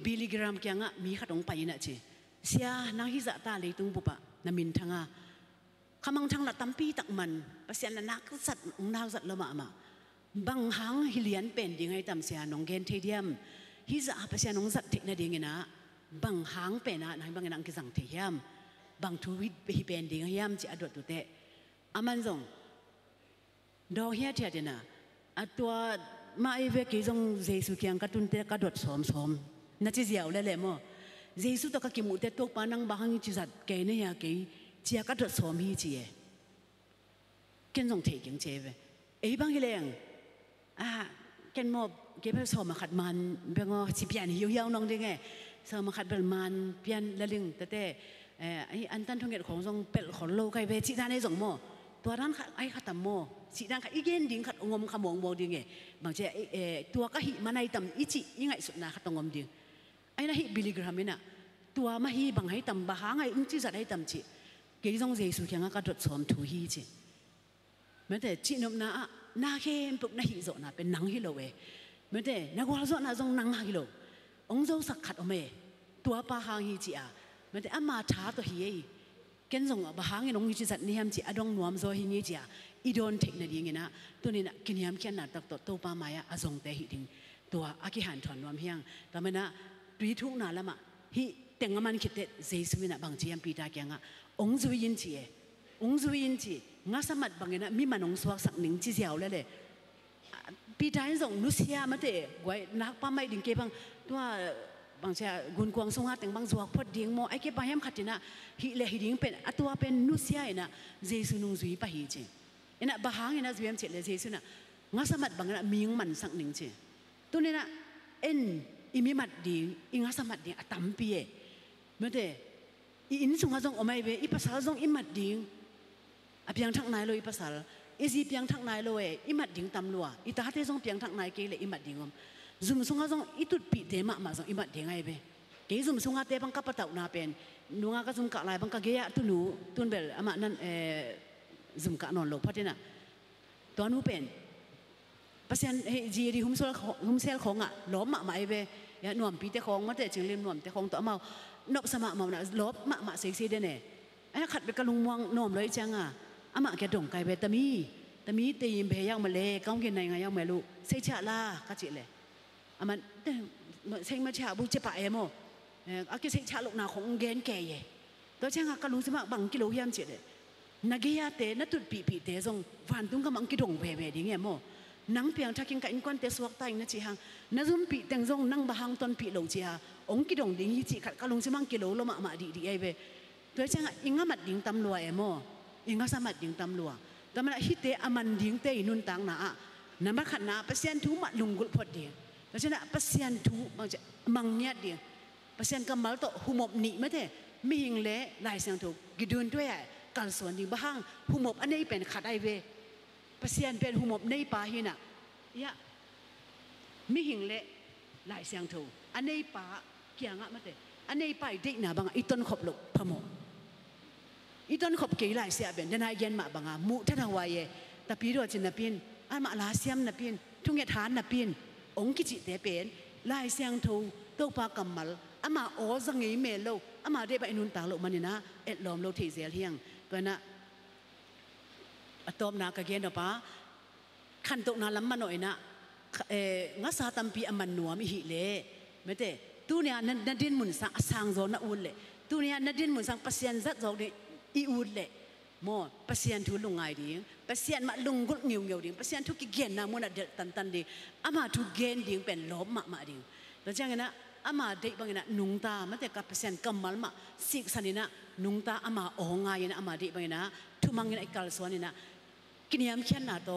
[SPEAKER 9] บิลิกรัมแกงะมีขัดองไปนะเจเสียนางฮิจะตาเลยตุงบุปะนามินทางะขมังทางละตัมปีตักมันภาษาละนักสัตว์นักสัตว์ละมาบางหางฮิเลียนเป็นดิ่งให้ตำเสียนองเกนเทเดียมฮิจะภาษาน้องสัตว์เทนะดิ่งนะบางหางเป็นนะนายบางนางกิสังเทียมบางทวิตไปเป็นดิ่งให้ยามจะอดตุเตอามันส่งดอกเฮียเทียดนะตัวมาไอเวกิจงเจสุเกียงกัดตุนเตกัดดดสอมนั่นจะเสียวเลยมั้งเจสุตัวกิมุเตตัวปานังบางจิตเกยเนี่ยเกยเจียกัดดดสอมฮีจีเกินจงเทกิงเจเวไอ้บางฮิเลงเกินมอบเก็บไปสอมมาขัดมันเพียงว่าสิเปียนหิวยาวน้องได้ไงสอมมาขัดเป็นมันเปียนละลึงแต่ไอ้อันตันทงเกตของทรงเป็ดของโลกไอเวจิตาในสองโมตัวนั้นไอ้ขัดตำโมสีดังขัดอีเกนดิ่งขัดงมขมงโมดิ่งไงบางทีตัวก็หิมาในตำอีจิยังไงสุดนะขัดตงมดิ่งไอ้นั่นหิบิลิกรัมนี่นะตัวมาหิบางให้ตำบางไงอุ้งจีจัดให้ตำจิเกี่ยงเจสุเขียงก็ดดสวมถูหิจิแม้แต่จีนมนาเข้มปุกนาหิโซนะเป็นนังฮิโลเวแม้แต่นักวาลโซนะทรงนังฮิโลองโซสักขัดอเมตัวปาหางฮิจิอาแม้แต่อามาช้าตัวหิเกินส่งบางอย่างน้องยิ่งจัดนี่ยามจีอดงนวมโซหินี่จีอีโดนเทคนิคอย่างงี้นะตัวนี้นะกินยามเขียนน่ะตักตัวปามายะอซงเตหิทิ้งตัวอากิหันถอนนวมเฮียงแต่มันนะดุยทุกนาละมาฮิแต่งมันคิดเตเจสุวินะบางทียามปีตาแกงอ่ะองซุยินจีงาสมัดบางอย่างนะมีมันองสวกสักหนึ่งจีเสียวเลยปีตาให้ส่งนุเซียมาเตะไว้นักป้าไม่ดิ่งเก็บบางตัวบางเช้ากุนกวางสงหาแต่งบางสวกพอดิ่งโมไอเก็บบางยามขัดนะฮิเลฮิดิ่งเป็นตัวเป็นนุเซียนะเจสุนุงซุยไปฮิจินะบางอย่างนะจุยมเฉลเจสุนะ งาสมัดบางนะมีงมันสักหนึ่งเช่ตัวนี้นะเอ็นอิมิมัดดีอิงาสมัดดีอัตมปีเอเมื่อเดอินสุงาจงอไม่เวอิภาษาจงอิมัดดีอเพียงทักนายโลอิภาษาอิซีเพียงทักนายโลอิมัดดีตำลัวอิตาเทจงเพียงทักนายเกลอิมัดดีงซุมสุงาจงอิตุดปีเตมะมาจงอิมัดดีไงเวเกซุมสุงาเตบังกับปะตาวนาเป็นนุงากะซุมกะลายบังกะเกียตุนูตุนเบลอามานั่นซุมกะนอนโลกพัฒนาตัวนู้เป็นภาษาจีรีหุ่มเซลของล้อมมาไม่เวอย่าหน่วมปีเตของมาแต่จึงเรียนหน่วมแต่ของตัวเมานกสมะมานะล้อมมาเซ็กซี่เด่นไอ้ขัดไปกระลุงวางหน่วมเลยจังอามาแกดงไก่เวตามีตีมเพยังมาเลยก้าวกินในไงยังไม่รู้เสียชาลาก็จิเลยอามันเซ็งมาชาบุจปะเอโมอากิเสียชาลูกนาของเกนแก่ยังตัวจังกระลุงสมะบังกิโลยามจิเลยนักเกียร์เตนัดตุดปีเตส่งฟันตุ้งก็มังกิดงเวดิ่งเงี้ยโมนังเพียงทักกินกันก้อนเตสวกตายนั่นจีฮังนั่งซุ่มปีแต่งซงนั่งบะฮังตอนปีหลงจีฮะองกิดงดิ่งยี่จีขัดกะลงสิมังกิโลลมะมาดีไอเวตัวจังอิงามัดดิ่งตำลัวเอโมอิงาสมัดดิ่งตำลัวแต่มันฮิตเตอมันดิ่งเตยนุนตังนะนั่นมาขัดนะเปอร์เซ็นต์ทูมัดลุงกุลพอดีแต่ฉะนั้นเปอร์เซ็นต์ทูมังเนียดดิ่งเปอร์เซ็นต์กำมัลโตหุมบหนีไม่ได้มีหิงเละลายเสียงถูกกิดุนด้วยการสวนดิ่งบะฮังหุมบอันนี้เป็นขัดไอเวเปอร์เซ็นต์เป็นหุมบในป่าหินะยะมีหิงเละหลายเสียงถูอันนี้ป่าเกี่ยงอ่ะมาเตอันนี้ป่าอีกหน้าบางอีต้นขบหลบพะโมอีต้นขบกี่หลายเสียเป็นจะนายเย็นมาบางมุท่านหวายแต่ปีรัวจินนับเป็นอันมาลาเซียมนับเป็นทุ่งยาทานนับเป็นองค์กิจิเตเป็นหลายเสียงถูตัวป่ากำมัลอันมาโอ้สังเกตเมลโลอันมาได้ไปนุนต่างโลมันนี่นะเอ็ดลอมโลที่เสียเที่ยงก็นะตอมนากะเกนป่าขันตกนาล้ำมาหน่อยนะงัสาตัมปีอมันนัวมิหิเล่ไม่เตตัวเนี้ยนัดดินมุนสังสังโซนอุ่นเล่ตัวเนี้ยนัดดินมุนสังปัสยันจัดโซนอีอุ่นเล่โม่ปัสยันทุลุงไงดีปัสยันมาลุงกุลเงียวดีปัสยันทุกเกณฑ์นะมุนอะเดตันดีอามาทุกเกณฑ์ดีเป็นล้อมมาดีแล้วจังไงนะอามาเด็กบางนะนุงตาไม่แต่กับปัสยันกำมัลมาสิกสันนี่นะนุงตาอามาโอ้งายนะอามาเด็กบางนะทุมังนะไอ้กัลสวนนี่นะกินยามเขียนหน้าโต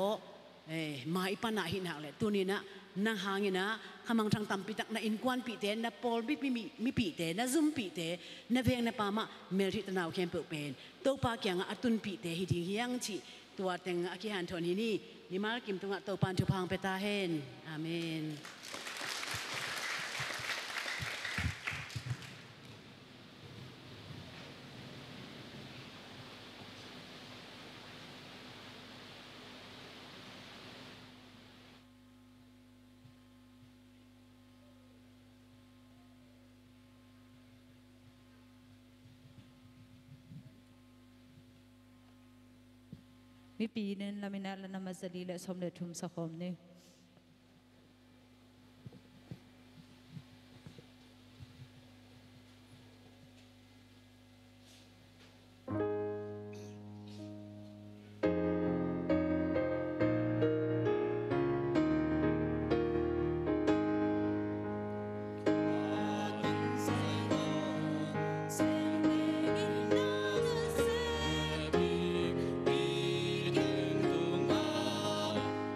[SPEAKER 9] มาอีปานาหินักเลยตัวนี้นะนางหางนะขมังทางตำปีตักนะอินกวนปีเตนะปอลมีปีเตนะซุ่มปีเตนะเพียงนะปามาเมลทิตนาวเข้มเปิดเป็นตัวปาเกียงอัตุนปีเตหิทิ้งยังชีตัวเต็งอากิฮันทอนี่นี่มากิมตุงตัวปานทุพังเปตาเฮนอาเมน
[SPEAKER 8] มีปีนึงละมินาละนามาซาลีและสมเด็จทุมสะคมนี่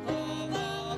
[SPEAKER 4] Oh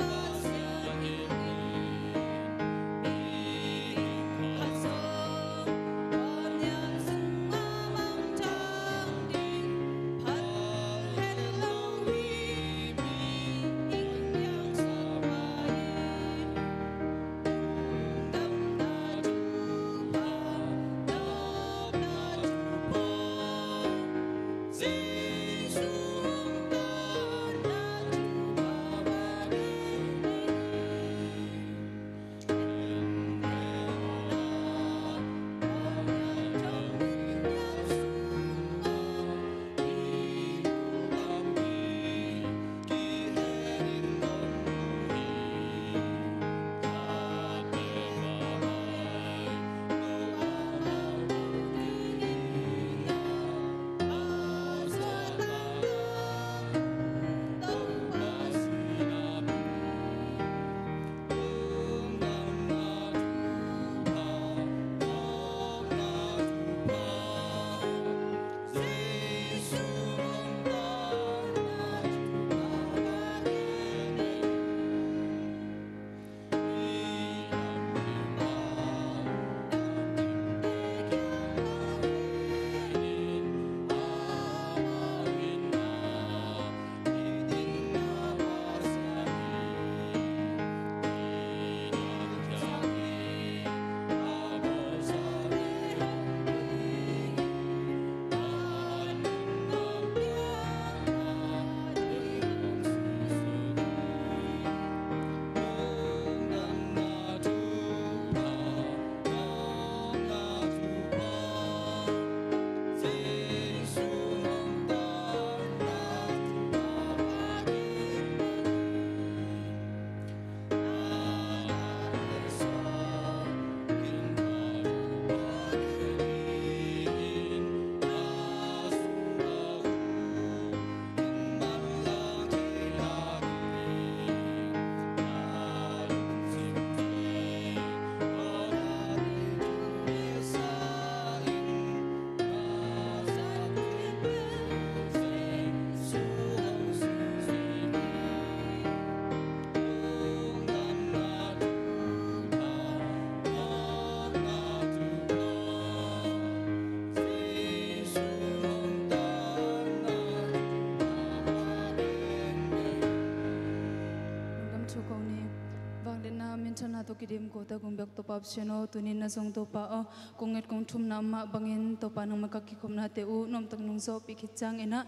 [SPEAKER 10] to kidim ko ta gumbek to pap cheno tunin na song to pa o konget kong thum na ma bangin to pa nang makakikom na te u nom tak nung zo pikichang ina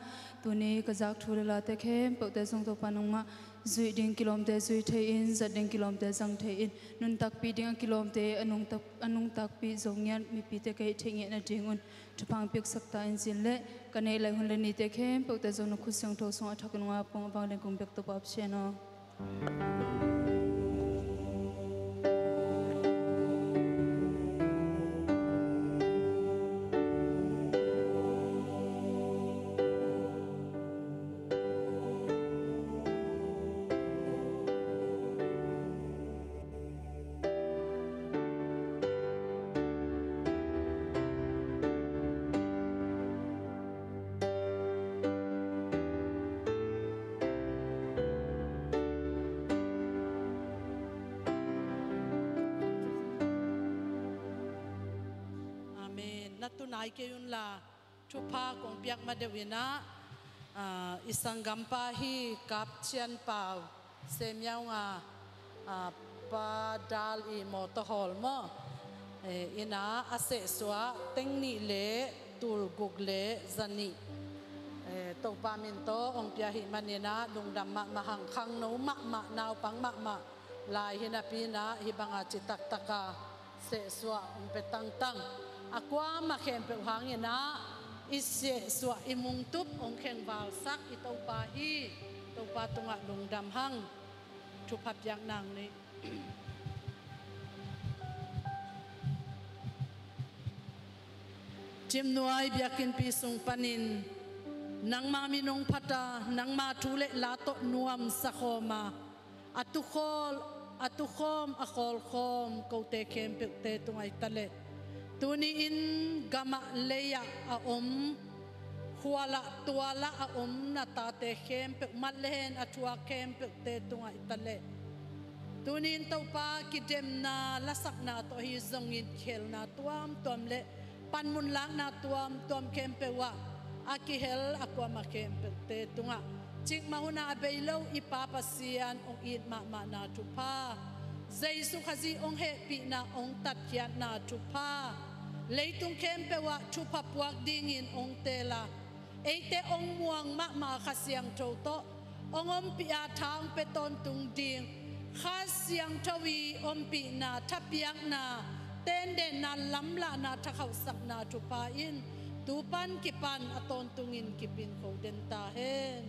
[SPEAKER 10] tuni kazak thurela te khem po te song to pa nang ma zui ding kilom te zui the in zat ding kilom te sang the in nun tak pi ding kilom te anung tak pi zong yan mi pi te kai theng na dingun chupang pik sakta in sin le kanei lai hun le ni te khem po te zong no khusyang to song athak nwa pong bang le gumbek to pap cheno
[SPEAKER 5] tunai ke yun la chupa kong piak madewina isang gampa hi kap chian pau semyaw nga padal i motohol mo ina ase swa tengni le tul gugle zani to paminto ong piahi manina lungdam mahang khang no ma naw pang ma lai hinapina hibanga chitak taka se swa ong petang tang akwa makhem pe hangina isse swa imung tup ong kheng bal sak ito pa hi to pa tunga lungdam hang thupap yang nang ni Jimnuai biakin pisung panin nang maminong pata nang matule lato nuam sakoma atukhom akol khom kote kempe te tungai tale tuni in gama leya a huala tuala a na tate kempe malhen atua kempe te tungai tale tuni in taupa kidem na lasak na to hi zongin khel na tuam le panmun lang na tuam kempe wa akihel akwa makempe te tunga chik mahuna abeilo ipapasian ong in ma na tupa Jaisu khazi ong he pi na ong tatkian na tupa leitung kempe wa tupa puak dingin ong tela eite ong muang ma khasiang toto ongom pi a thang peton tung ding khasiang tawi om pi na tapiak na tende na lamla na thakhaw sak na tupa in tupan kipan aton tungin kipin ko denta hen